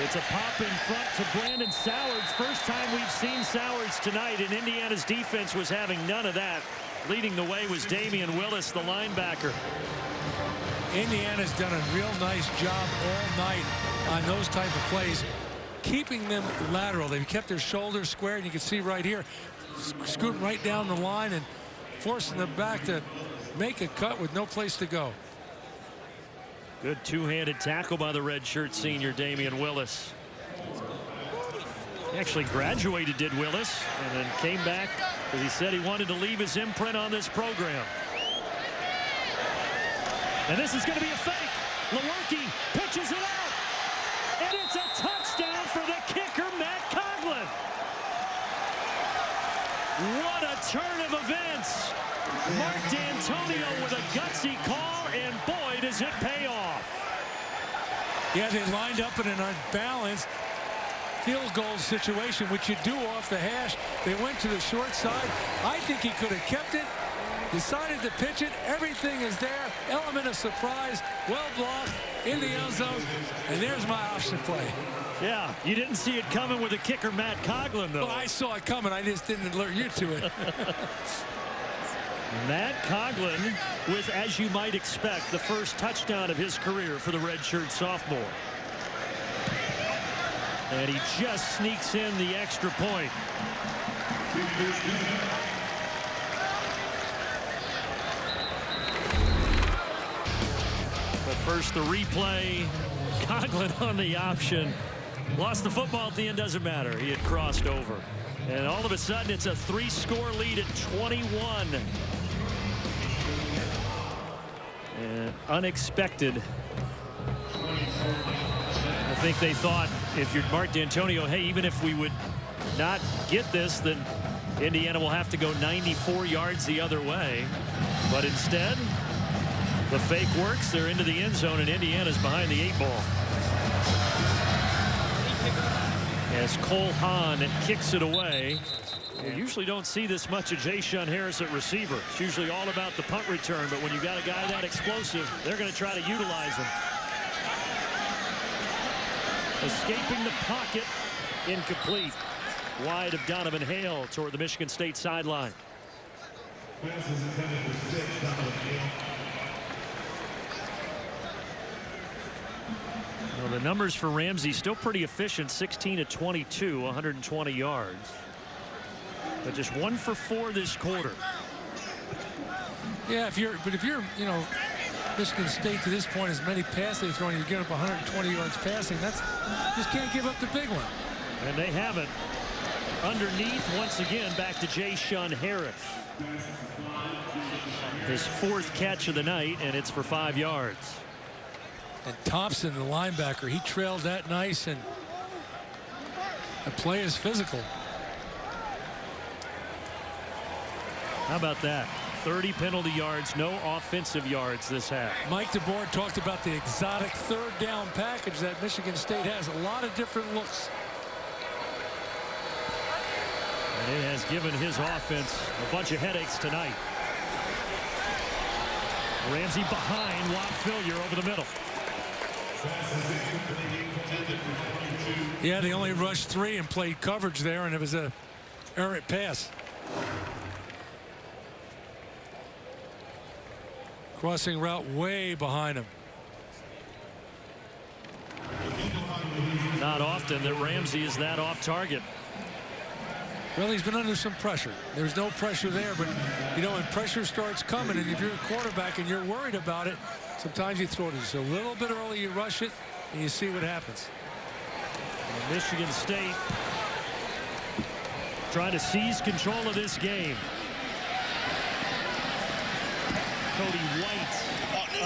it's a pop in front to Brandon Sowards. First time we've seen Sowards tonight, and Indiana's defense was having none of that. Leading the way was Damian Willis, the linebacker. Indiana's done a real nice job all night on those type of plays, keeping them lateral. They've kept their shoulders square, and you can see right here, scooting right down the line and forcing them back to make a cut with no place to go. Good 2-handed tackle by the redshirt senior Damian Willis. He actually graduated, did Willis, and then came back because he said he wanted to leave his imprint on this program. And this is going to be a fake. Lewerke pitches it out, and it's a touchdown for the kicker, Matt Coughlin. What a turn of events. Mark D'Antonio with a gutsy call, and boy, does it pay off. Yeah, they lined up in an unbalanced field goal situation, which you do off the hash. They went to the short side. I think he could have kept it, decided to pitch it. Everything is there. Element of surprise, well blocked, in the end zone, and there's my option play. Yeah, you didn't see it coming with the kicker, Matt Coughlin, though. Well, I saw it coming. I just didn't alert you to it. Matt Coughlin with, as you might expect, the first touchdown of his career for the redshirt sophomore. And he just sneaks in the extra point. But first the replay. Coughlin on the option. Lost the football at the end, doesn't matter. He had crossed over. And all of a sudden it's a 3-score lead at 21. And unexpected. I think they thought, if you're Mark D'Antonio, hey, even if we would not get this, then Indiana will have to go 94 yards the other way. But instead, the fake works. They're into the end zone, and Indiana's behind the 8 ball. As Cole Haan kicks it away. You usually don't see this much of Ja'Shun Harris at receiver. It's usually all about the punt return, but when you've got a guy that explosive, they're going to try to utilize him. Escaping the pocket, incomplete. Wide of Donovan Hale toward the Michigan State sideline. Well, the numbers for Ramsey still pretty efficient. 16 of 22, 120 yards. But just 1 for 4 this quarter. Yeah, if you're, you know, Michigan State to this point, as many passes they've thrown, you're giving up 120 yards passing. That's just can't give up the big one. And they haven't. Underneath, once again, back to Ja'Shun Harris. His 4th catch of the night, and it's for 5 yards. And Thompson, the linebacker, he trailed that nice, and the play is physical. How about that? 30 penalty yards, no offensive yards this half. Mike DeBoer talked about the exotic 3rd down package that Michigan State has. A lot of different looks. And it has given his offense a bunch of headaches tonight. Ramsey behind, Watt Fillier over the middle. Yeah, they only rushed 3 and played coverage there, and it was a errant pass. Crossing route way behind him. Not often that Ramsey is that off target. Well, he's been under some pressure. There's no pressure there, but you know, when pressure starts coming, and if you're a quarterback and you're worried about it, sometimes you throw it just a little bit early, you rush it, and you see what happens. And Michigan State trying to seize control of this game. Cody White,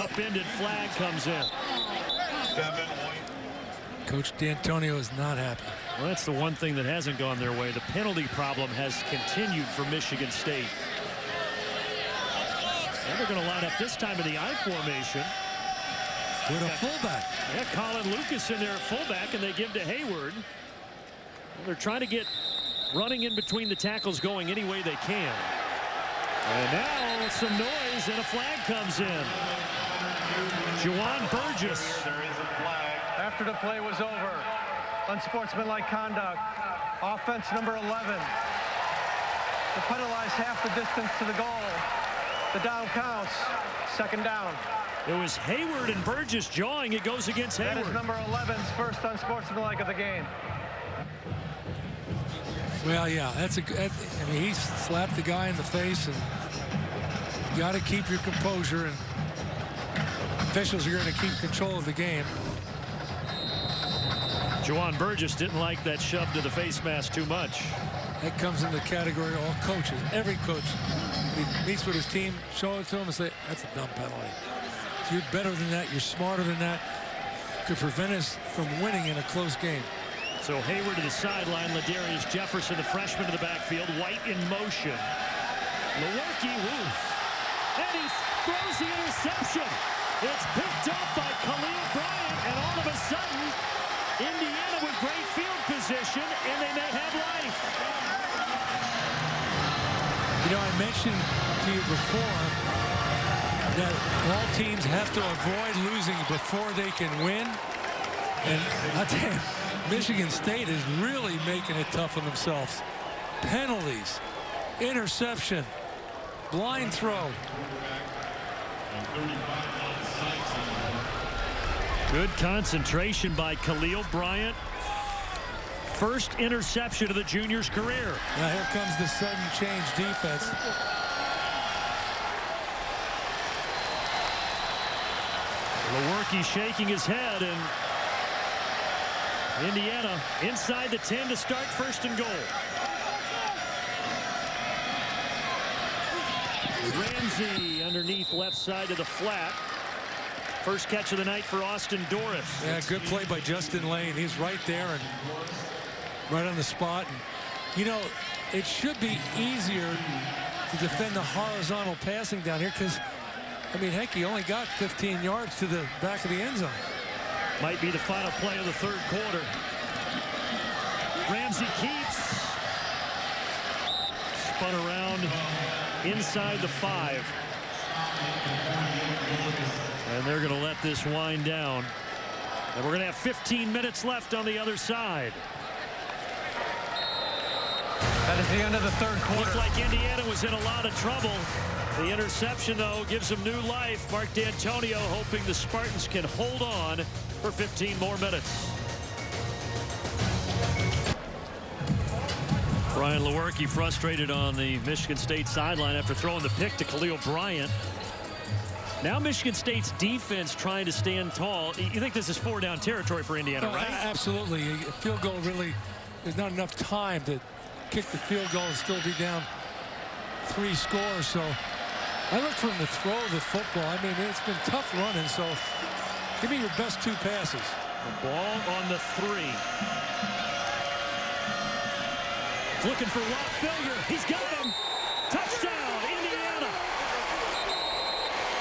upended flag comes in. Coach D'Antonio is not happy. Well, that's the one thing that hasn't gone their way. The penalty problem has continued for Michigan State. And they're going to line up this time in the I formation. With a fullback. Yeah, Colin Lucas in there at fullback, and they give to Hayward. And they're trying to get running in between the tackles going any way they can. And now some noise, and a flag comes in. Juwan Burgess. After the play was over, unsportsmanlike conduct, offense number 11. To penalize half the distance to the goal. The down counts, second down. It was Hayward and Burgess jawing. It goes against Hayward. That is number 11's first unsportsmanlike of the game. Well, yeah, I mean, he slapped the guy in the face, and you got to keep your composure, and officials are going to keep control of the game. Juwan Burgess didn't like that shove to the face mask too much. That comes in the category of all coaches. Every coach, he meets with his team, show it to him, and say, that's a dumb penalty. You're better than that. You're smarter than that. Could prevent us from winning in a close game. So Hayward to the sideline. Ladarius Jefferson, the freshman, to the backfield. White in motion. Lewerke, and he throws the interception. It's picked up by Khalil Bryant, and all of a sudden, Indiana with great field position, and they may have life. You know, I mentioned to you before that all teams have to avoid losing before they can win. And I'll tell you, Michigan State is really making it tough on themselves. Penalties, interception, blind throw. Good concentration by Khalil Bryant. First interception of the junior's career. Now here comes the sudden change defense. Lewerke shaking his head, and Indiana inside the 10 to start first and goal. Ramsey underneath left side of the flat. First catch of the night for Austin Doris. Yeah, good play by Justin Lane. He's right there and right on the spot. And, you know, it should be easier to defend the horizontal passing down here because, I mean, heck, he only got 15 yards to the back of the end zone. Might be the final play of the third quarter. Ramsey keeps. Spun around inside the 5. And they're going to let this wind down. And we're going to have 15 minutes left on the other side. That is the end of the third quarter. Looked like Indiana was in a lot of trouble. The interception, though, gives them new life. Mark D'Antonio hoping the Spartans can hold on for 15 more minutes. Brian Lewerke frustrated on the Michigan State sideline after throwing the pick to Khalil Bryant. Now Michigan State's defense trying to stand tall. You think this is 4-down territory for Indiana, right? Absolutely. A field goal really, there's not enough time to kick the field goal and still be down 3 scores. So I look for him to throw the football. I mean, it's been tough running, so give me your best 2 passes. The ball on the 3. He's looking for Watt Filger. He's got him. Touchdown, Indiana.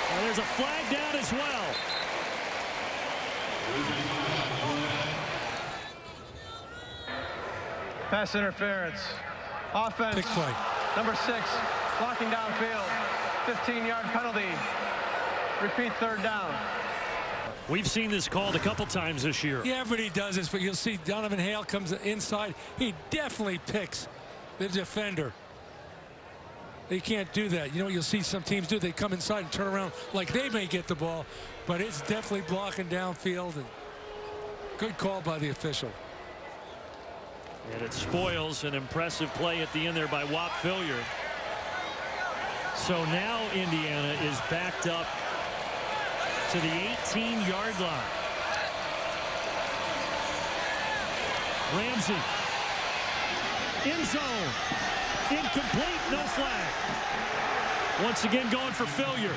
And there's a flag down as well. Pass interference. Offense. Big play. Number 6, blocking downfield. 15-yard penalty. Repeat third down. We've seen this called a couple times this year. Yeah, everybody does this, but you'll see Donovan Hale comes inside. He definitely picks the defender. They can't do that. You know what you'll see some teams do? They come inside and turn around like they may get the ball, but it's definitely blocking downfield. And good call by the official. And it spoils an impressive play at the end there by Whop Fillier. So now Indiana is backed up to the 18-yard line. Ramsey. In zone. Incomplete. No flag. Once again going for Fillier.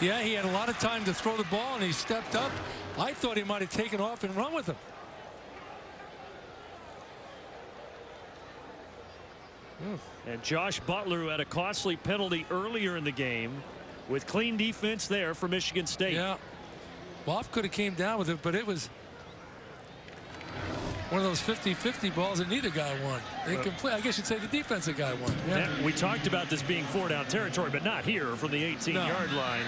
Yeah, he had a lot of time to throw the ball, and he stepped up. I thought he might have taken off and run with him. And Josh Butler, who had a costly penalty earlier in the game, with clean defense there for Michigan State. Yeah. Woff could have came down with it, but it was one of those 50-50 balls that neither guy won. I guess you'd say the defensive guy won. Yeah. Yeah, we talked about this being four-down territory, but not here from the 18-yard line.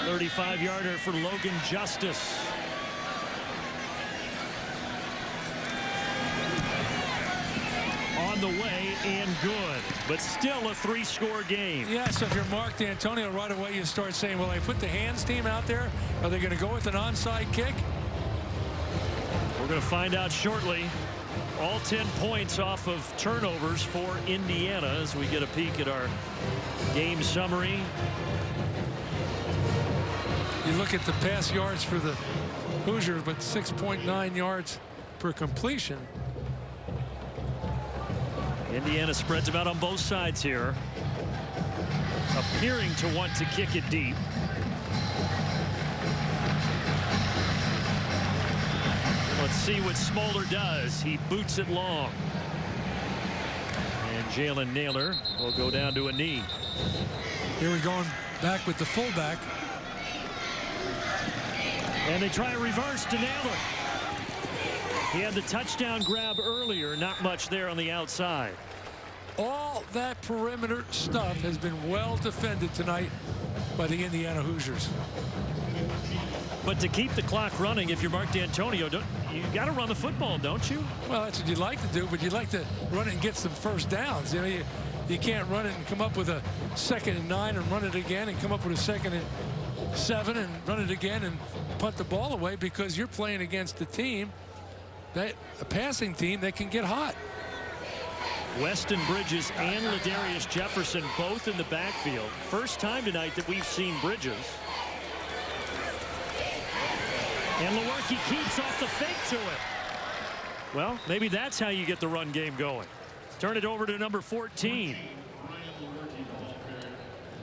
35-yarder for Logan Justice. On the way and good, but still a three-score game. Yeah, so if you're Mark D'Antonio, right away you start saying, well, they put the hands team out there. Are they going to go with an onside kick? We're going to find out shortly. All 10 points off of turnovers for Indiana as we get a peek at our game summary. You look at the pass yards for the Hoosiers, but 6.9 yards per completion. Indiana spreads them out on both sides here, appearing to want to kick it deep. Let's see what Smoller does. He boots it long. And Jalen Naylor will go down to a knee. Here we're going back with the fullback. And they try a reverse to Naylor. He had the touchdown grab earlier, not much there on the outside. All that perimeter stuff has been well defended tonight by the Indiana Hoosiers. But to keep the clock running, if you're Mark D'Antonio, you got to run the football, don't you? Well, that's what you'd like to do, but you'd like to run it and get some first downs. You know, you can't run it and come up with a 2nd and 9 and run it again and come up with a 2nd and 7 and run it again and punt the ball away, because you're playing against a team, a passing team that can get hot. Weston Bridges and Ladarius Jefferson both in the backfield. First time tonight that we've seen Bridges. And Lewerke keeps off the fake to it. Well, maybe that's how you get the run game going. Turn it over to number 14.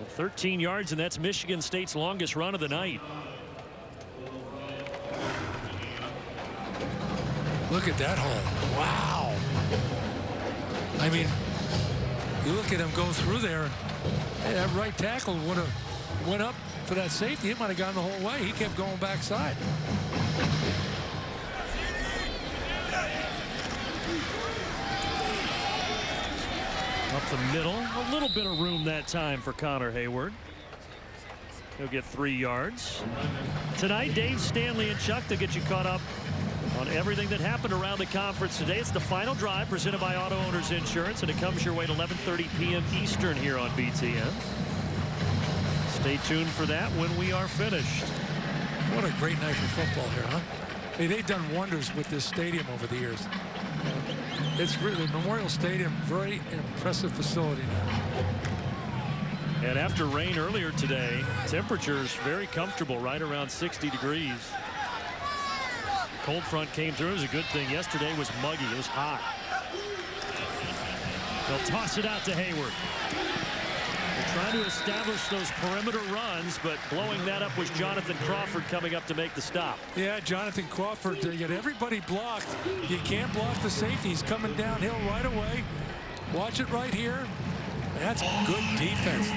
13 yards, and that's Michigan State's longest run of the night. Look at that hole. Wow. I mean, you look at him go through there. Hey, that right tackle would have went up for that safety. It might have gone the whole way. He kept going backside. Up the middle. A little bit of room that time for Connor Hayward. He'll get 3 yards. Tonight, Dave, Stanley, and Chuck to get you caught up on everything that happened around the conference today. It's the final drive presented by Auto Owners Insurance, and it comes your way at 11:30 p.m. Eastern here on BTN. Stay tuned for that when we are finished. What a great night for football here, huh? Hey, they've done wonders with this stadium over the years. It's really Memorial Stadium, very impressive facility now. And after rain earlier today, temperatures very comfortable, right around 60 degrees. Cold front came through. It was a good thing. Yesterday was muggy. It was hot. They'll toss it out to Hayward. They're trying to establish those perimeter runs, but blowing that up was Jonathan Crawford coming up to make the stop. Yeah, Jonathan Crawford. You got everybody blocked. You can't block the safety. He's coming downhill right away. Watch it right here. That's good defense.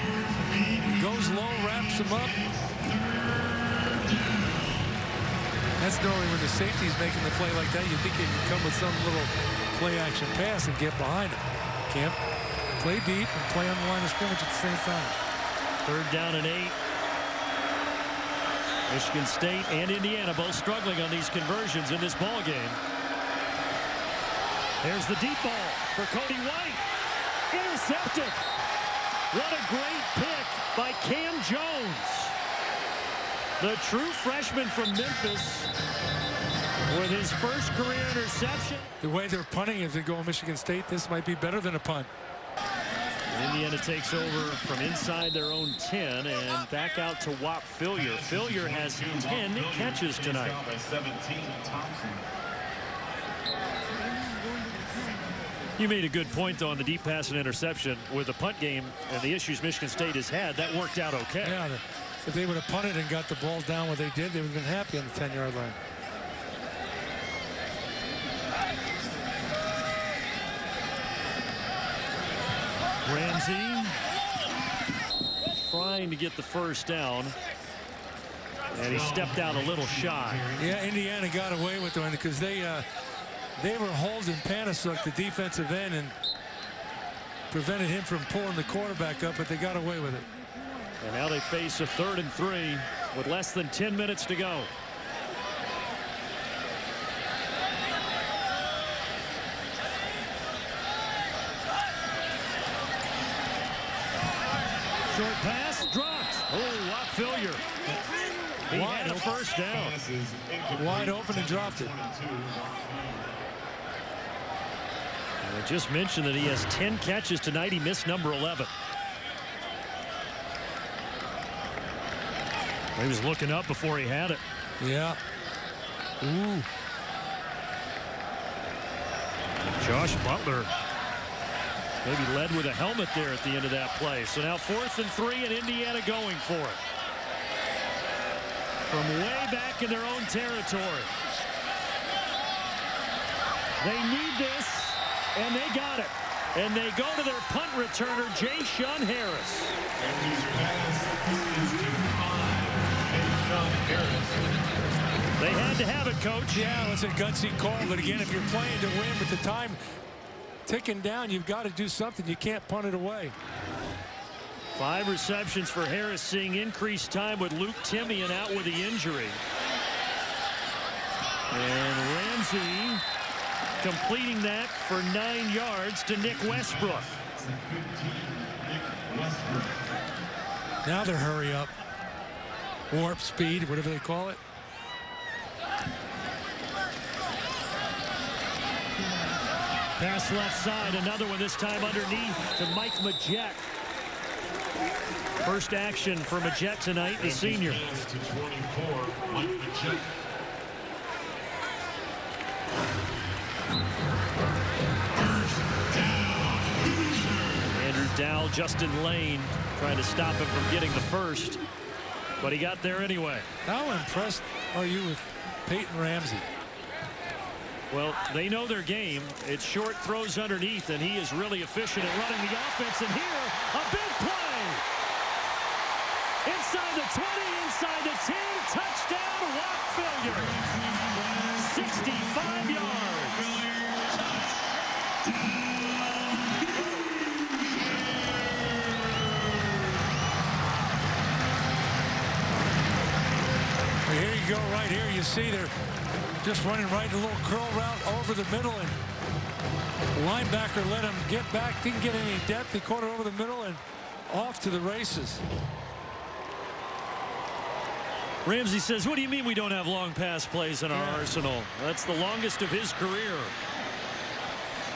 Goes low, wraps him up. That's normally when the safety's making the play like that, you think they can come with some little play-action pass and get behind him. Can't play deep and play on the line of scrimmage at the same time. 3rd down and 8. Michigan State and Indiana both struggling on these conversions in this ball game. There's the deep ball for Cody White. Intercepted. What a great pick by Cam Jones. The true freshman from Memphis with his first career interception. The way they're punting, if they go Michigan State, this might be better than a punt. Indiana takes over from inside their own 10 and back out to Whop Fillier. Fillier has 10 catches tonight. You made a good point, though, on the deep pass and interception. With the punt game and the issues Michigan State has had, that worked out okay. Yeah, if they would have punted and got the ball down what they did, they would have been happy on the 10-yard line. Ramsey trying to get the first down. And he stepped out a little shy. Yeah, Indiana got away with it because they were holding Panasuk, the defensive end, and prevented him from pulling the quarterback up, but they got away with it. And now they face a 3rd and 3 with less than 10 minutes to go. Short pass dropped. Oh, Whop Fillier. He had a first down. Wide open and dropped it. I just mentioned that he has 10 catches tonight. He missed number 11. He was looking up before he had it. Yeah. Ooh. Josh Butler maybe led with a helmet there at the end of that play. So now 4th and 3 and Indiana going for it. From way back in their own territory. They need this, and they got it. And they go to their punt returner, Jay-Shun Harris. They had to have it, Coach. Yeah, it was a gutsy call, but again, if you're playing to win with the time ticking down, you've got to do something. You can't punt it away. 5 receptions for Harris, seeing increased time with Luke Timian out with the injury. And Ramsey completing that for 9 yards to Nick Westbrook. Now they're hurry up. Warp speed, whatever they call it. Pass left side, another one this time underneath to Mike Majek. First action for Majek tonight, the senior. Andrew Dowell, Justin Lane trying to stop him from getting the first, but he got there anyway. How impressed are you with Peyton Ramsey? Well, they know their game. It's short throws underneath, and he is really efficient at running the offense. And here, a big play. Inside the 20, inside the 10, touchdown, Whop Fillier. 65 yards. Well, here you go, right here. You see they're just running right a little curl route over the middle, and the linebacker let him get back. Didn't get any depth. He caught it over the middle and off to the races. Ramsey says, what do you mean we don't have long pass plays in our arsenal? That's the longest of his career.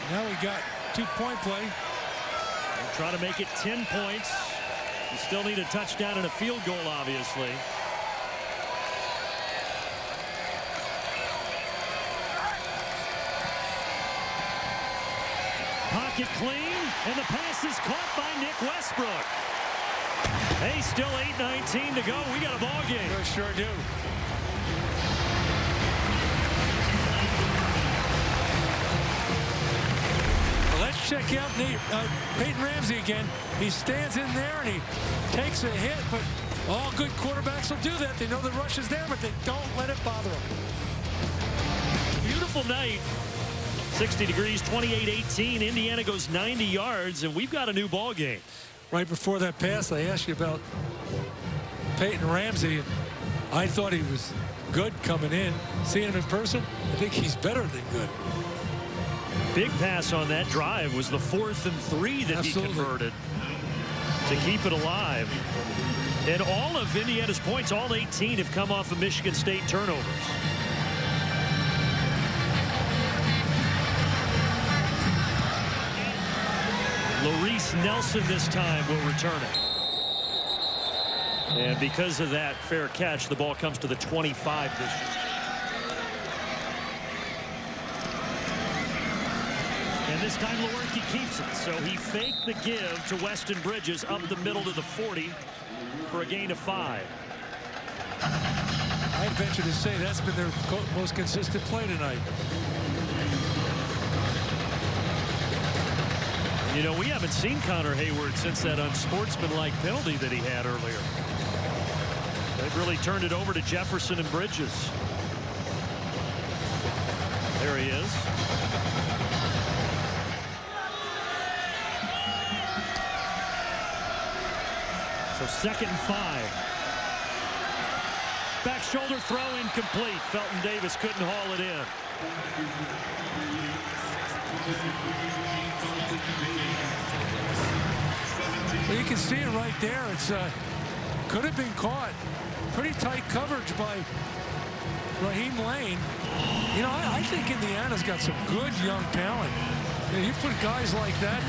Now we got 2-point play. We'll try to make it 10 points. You still need a touchdown and a field goal, obviously. Pocket clean, and the pass is caught by Nick Westbrook. Hey, still 8:19 to go. We got a ball game. We sure do. Well, let's check out Peyton Ramsey again. He stands in there and he takes a hit, but all good quarterbacks will do that. They know the rush is there, but they don't let it bother them. Beautiful night. 60 degrees, 28-18. Indiana goes 90 yards, and we've got a new ball game. Right before that pass, I asked you about Peyton Ramsey. I thought he was good coming in. Seeing him in person, I think he's better than good. Big pass on that drive was the 4th and 3 that Absolutely. he converted to keep it alive. And all of Indiana's points, all 18, have come off of Michigan State turnovers. Larice Nelson this time will return it. And because of that fair catch, the ball comes to the 25 this year. And this time Lewerke keeps it. So he faked the give to Weston Bridges up the middle to the 40 for a gain of 5. I'd venture to say that's been their most consistent play tonight. You know, we haven't seen Connor Hayward since that unsportsmanlike penalty that he had earlier. They've really turned it over to Jefferson and Bridges. There he is. So 2nd and 5. Back shoulder throw incomplete. Felton Davis couldn't haul it in. Well, you can see it right there. It's could have been caught. Pretty tight coverage by Raheem Lane. You know, I think Indiana's got some good young talent. You know, you put guys like that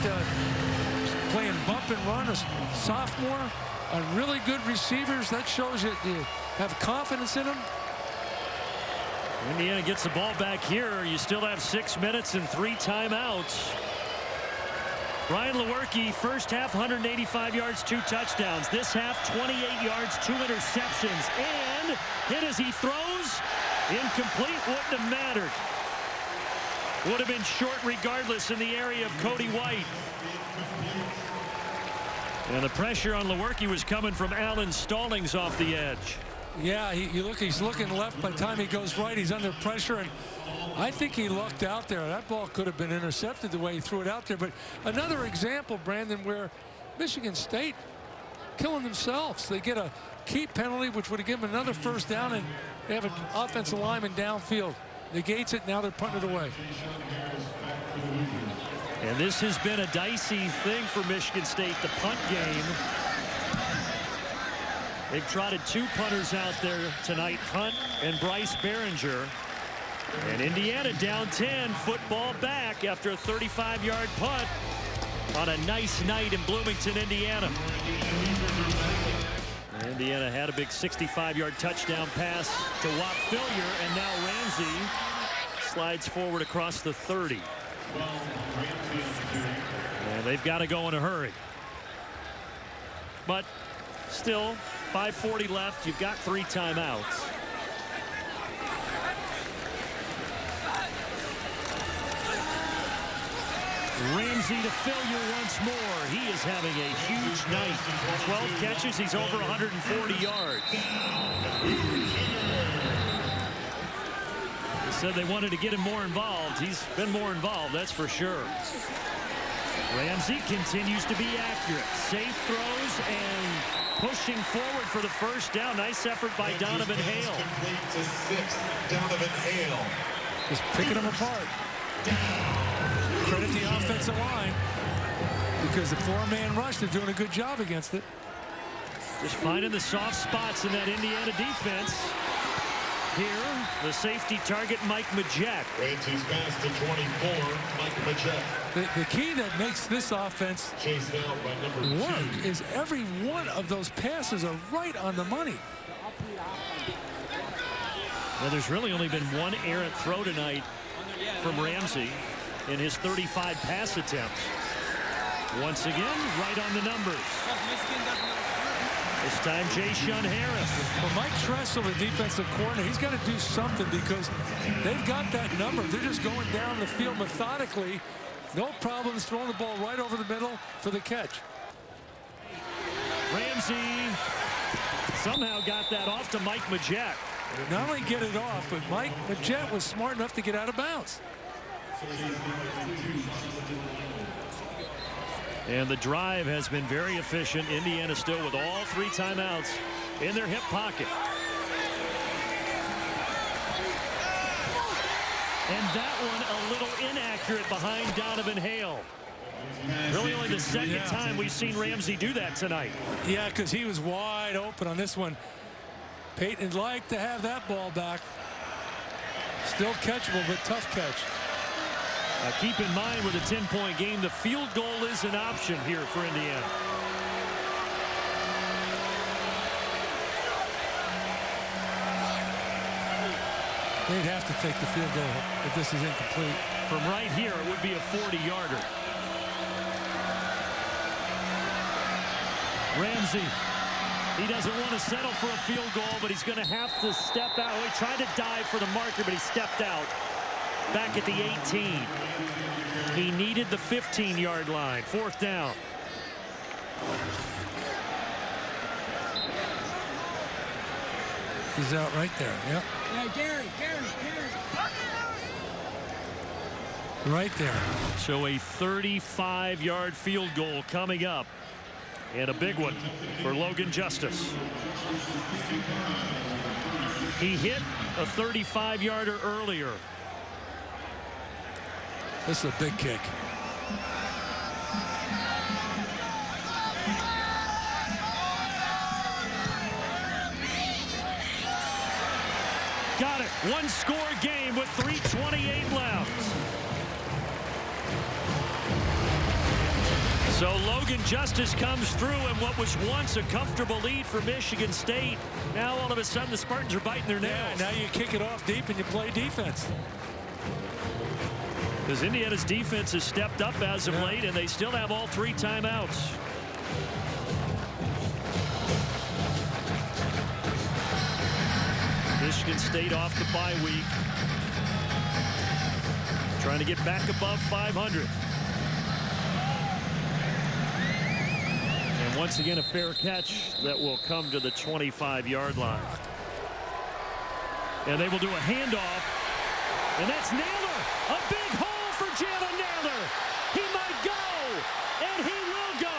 playing bump and run, a sophomore, on really good receivers. That shows you have confidence in them. Indiana gets the ball back here. You still have 6 minutes and 3 timeouts. Brian Lewerke, first half, 185 yards, 2 touchdowns. This half, 28 yards, 2 interceptions. And hit as he throws. Incomplete, wouldn't have mattered. Would have been short regardless in the area of Cody White. And the pressure on Lewerke was coming from Alan Stallings off the edge. Yeah, he's looking left. By the time he goes right, he's under pressure, and I think he lucked out there. That ball could have been intercepted the way he threw it out there. But another example, Brandon, where Michigan State killing themselves. They get a key penalty, which would have given them another first down, and they have an offensive lineman downfield. Negates it, now they're punting it away. And this has been a dicey thing for Michigan State, the punt game. They've trotted 2 punters out there tonight, Hunt and Bryce Behringer. And Indiana down 10, football back after a 35-yard punt on a nice night in Bloomington, Indiana. Indiana had a big 65-yard touchdown pass to Whop Philyor, and now Ramsey slides forward across the 30. And they've got to go in a hurry. But still, 5:40 left. You've got 3 timeouts. Ramsey to Philyor once more. He is having a huge night. 12 catches. He's over 140 yards. They said they wanted to get him more involved. He's been more involved, that's for sure. Ramsey continues to be accurate. Safe throws and pushing forward for the first down. Nice effort by Donovan Hale. Donovan Hale. Just picking them apart. Credit the offensive line, because the 4-man rush, they're doing a good job against it. Just finding the soft spots in that Indiana defense. Here, the safety target, Mike Majek. Ramsey's pass to 24, Mike Majek. The key that makes this offense Chased down by number 2. work is every one of those passes are right on the money. Well, there's really only been one errant throw tonight from Ramsey in his 35 pass attempts. Once again, right on the numbers. This time, Jayshun Harris. Well, Mike Tressel, the defensive coordinator, he's got to do something, because they've got that number. They're just going down the field methodically. No problems throwing the ball right over the middle for the catch. Ramsey somehow got that off to Mike Majek. Not only get it off, but Mike Majek was smart enough to get out of bounds. And the drive has been very efficient. Indiana still with all 3 timeouts in their hip pocket. And that one a little inaccurate behind Donovan Hale. Really only the second time we've seen Ramsey do that tonight. Yeah, because he was wide open on this one. Peyton'd like to have that ball back. Still catchable, but tough catch. Keep in mind with a 10-point game, the field goal is an option here for Indiana. They'd have to take the field goal if this is incomplete. From right here, it would be a 40-yarder. Ramsey, he doesn't want to settle for a field goal, but he's going to have to step out. He tried to dive for the marker, but he stepped out back at the 18. He needed the 15-yard line. 4th down. He's out right there. Yep. Hey, Gary. Right there. So a 35-yard field goal coming up. And a big one for Logan Justice. He hit a 35-yarder earlier. This is a big kick. Got it. One-score game with 3:28 left. So Logan Justice comes through in what was once a comfortable lead for Michigan State. Now all of a sudden the Spartans are biting their nails. Yeah, now you kick it off deep and you play defense. Because Indiana's defense has stepped up as of late, and they still have all 3 timeouts. Michigan State off the bye week. Trying to get back above 500. And once again, a fair catch that will come to the 25-yard line. And they will do a handoff. And that's Naylor. A big hole for Jalen Naylor. He might go. And he will go.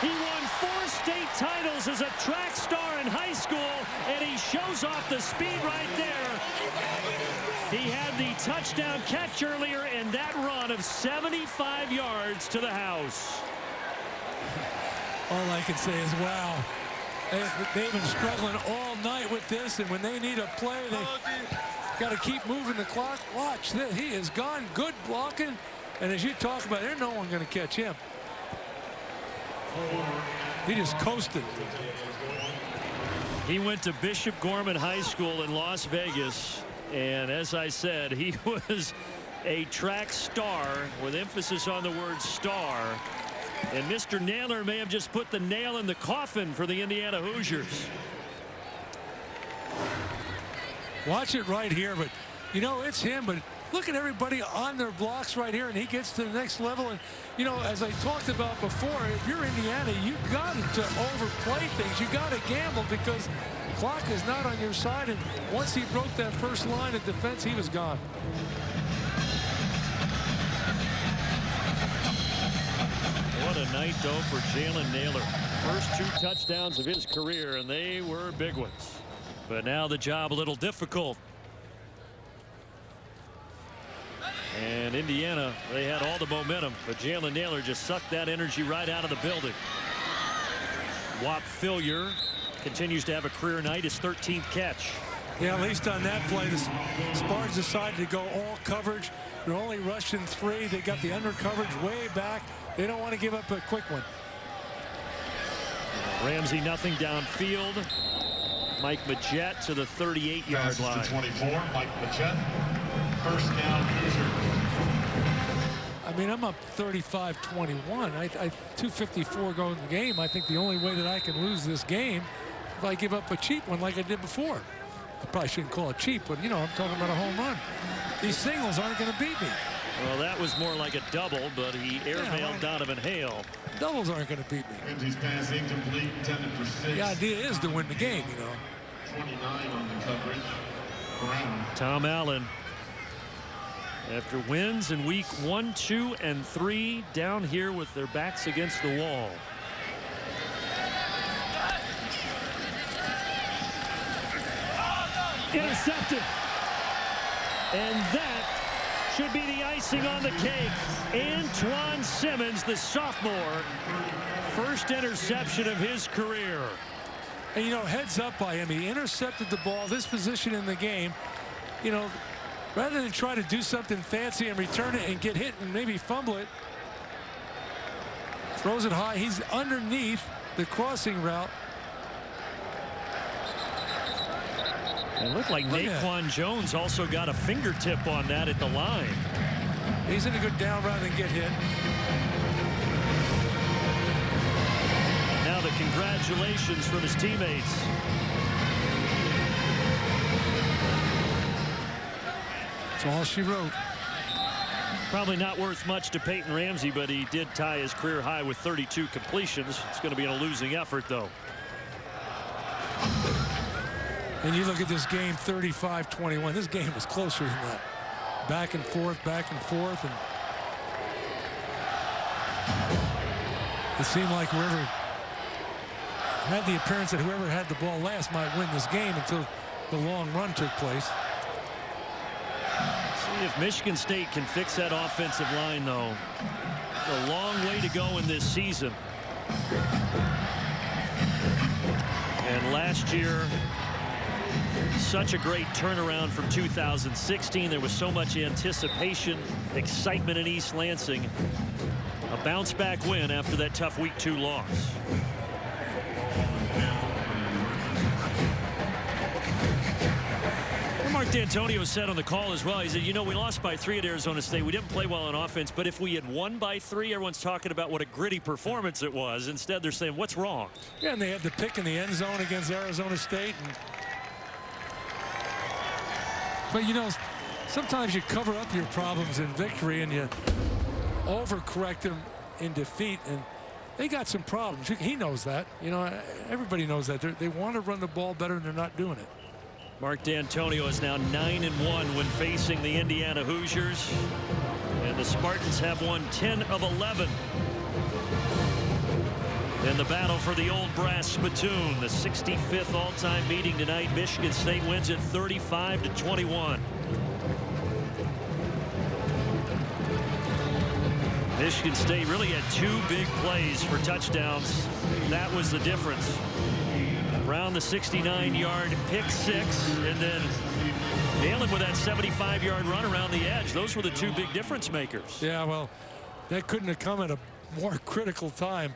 He won 4 state titles as a track star in high school. And he shows off the speed right there. He had the touchdown catch earlier and that run of 75 yards to the house. All I can say is, wow. They've been struggling all night with this, and when they need a play, they got to keep moving the clock. Watch this. He is gone. Good blocking. And as you talk about, there's no one going to catch him. He just coasted. He went to Bishop Gorman High School in Las Vegas. And as I said, he was a track star with emphasis on the word star. And Mr. Naylor may have just put the nail in the coffin for the Indiana Hoosiers. Watch it right here, but you know it's him, but look at everybody on their blocks right here, and he gets to the next level. And you know, as I talked about before, if you're Indiana, you got to overplay things. You got to gamble because the clock is not on your side, and once he broke that first line of defense, he was gone. What a night, though, for Jalen Naylor. First 2 touchdowns of his career, and they were big ones. But now the job a little difficult. And Indiana, they had all the momentum, but Jalen Naylor just sucked that energy right out of the building. Whop Fillier continues to have a career night, his 13th catch. Yeah, at least on that play, the Spartans decided to go all coverage. They're only rushing 3. They got the under coverage way back. They don't want to give up a quick one. Ramsey nothing downfield. Mike Majette to the 38-yard line. To 24, Mike Majette. First down, Hoosiers. I mean, I'm up 35-21. 2:54 go in the game. I think the only way that I can lose this game if I give up a cheap one like I did before. I probably shouldn't call it cheap, but, you know, I'm talking about a home run. These singles aren't going to beat me. Well, that was more like a double, but he airmailed Donovan Hale. Doubles aren't going to beat me. Ramsey's pass incomplete, intended for 6. The idea is to win the game, you know. 29 on the coverage. Brown. Tom Allen, after wins in week 1, 2, and 3, down here with their backs against the wall. Intercepted. And that should be the icing on the cake. Antoine Simmons, the sophomore, first interception of his career. And, you know, heads up by him. He intercepted the ball, this position in the game. You know, rather than try to do something fancy and return it and get hit and maybe fumble it, throws it high. He's underneath the crossing route. It looked like Naquan Jones also got a fingertip on that at the line. He's going to go down rather than get hit. Now the congratulations from his teammates. That's all she wrote. Probably not worth much to Peyton Ramsey, but he did tie his career high with 32 completions. It's going to be a losing effort, though. And you look at this game, 35-21. This game was closer than that. Back and forth, and it seemed like whoever had the appearance that whoever had the ball last might win this game until the long run took place. See if Michigan State can fix that offensive line, though. A long way to go in this season. And last year, such a great turnaround from 2016. There was so much anticipation, excitement in East Lansing. A bounce back win after that tough week 2 loss. And Mark D'Antonio said on the call as well, he said, you know, we lost by 3 at Arizona State. We didn't play well on offense, but if we had won by 3, everyone's talking about what a gritty performance it was. Instead, they're saying, what's wrong? Yeah, and they had the pick in the end zone against Arizona State. But, you know, sometimes you cover up your problems in victory and you overcorrect them in defeat. And they got some problems. He knows that. You know, everybody knows that. They want to run the ball better, and they're not doing it. Mark D'Antonio is now 9-1 when facing the Indiana Hoosiers. And the Spartans have won 10 of 11. In the battle for the Old Brass Spittoon, the 65th all-time meeting tonight, Michigan State wins it 35-21. Michigan State really had 2 big plays for touchdowns. That was the difference. Around the 69-yard pick 6, and then nailing with that 75-yard run around the edge. Those were the 2 big difference makers. Yeah, well, that couldn't have come at a more critical time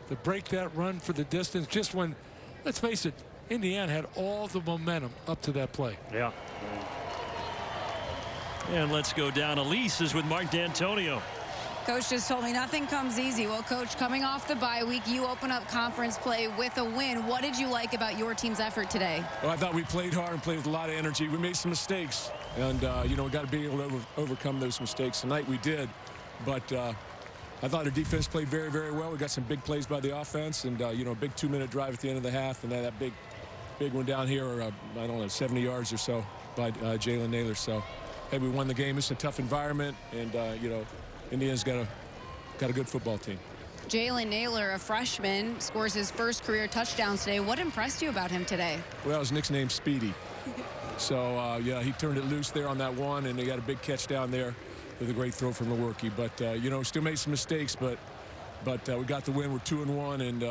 to break that run for the distance, just when, let's face it, Indiana had all the momentum up to that play. Yeah. And let's go down. Elise is with Mark D'Antonio. Coach just told me nothing comes easy. Well, Coach, coming off the bye week, you open up conference play with a win. What did you like about your team's effort today? Well, I thought we played hard and played with a lot of energy. We made some mistakes, and, you know, we got to be able to overcome those mistakes. Tonight we did, but I thought our defense played very, very well. We got some big plays by the offense, and, you know, a big 2-minute drive at the end of the half, and then that big one down here, I don't know, 70 yards or so by Jalen Naylor. So, hey, we won the game. It's a tough environment, and, you know, Indiana's got a good football team. Jalen Naylor, a freshman, scores his first career touchdown today. What impressed you about him today? Well, his nickname's Speedy. So, yeah, he turned it loose there on that one, and he got a big catch down there with a great throw from Lewerke. But, you know, still made some mistakes, but we got the win. We're 2-1, and,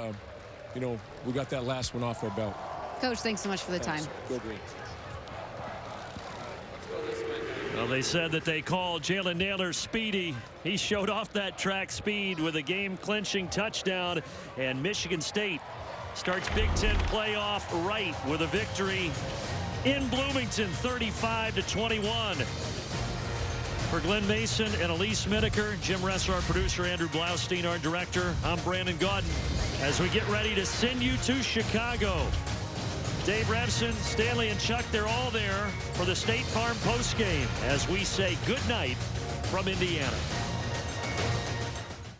you know, we got that last one off our belt. Coach, thanks so much for the time. Go green. Well, they said that they called Jalen Naylor speedy. He showed off that track speed with a game-clinching touchdown, and Michigan State starts Big Ten playoff right with a victory in Bloomington, 35-21. For Glenn Mason and Elise Miniker, Jim Resser, our producer, Andrew Blaustein, our director, I'm Brandon Gaudin, as we get ready to send you to Chicago. Dave Revson, Stanley, and Chuck, they're all there for the State Farm postgame as we say good night from Indiana.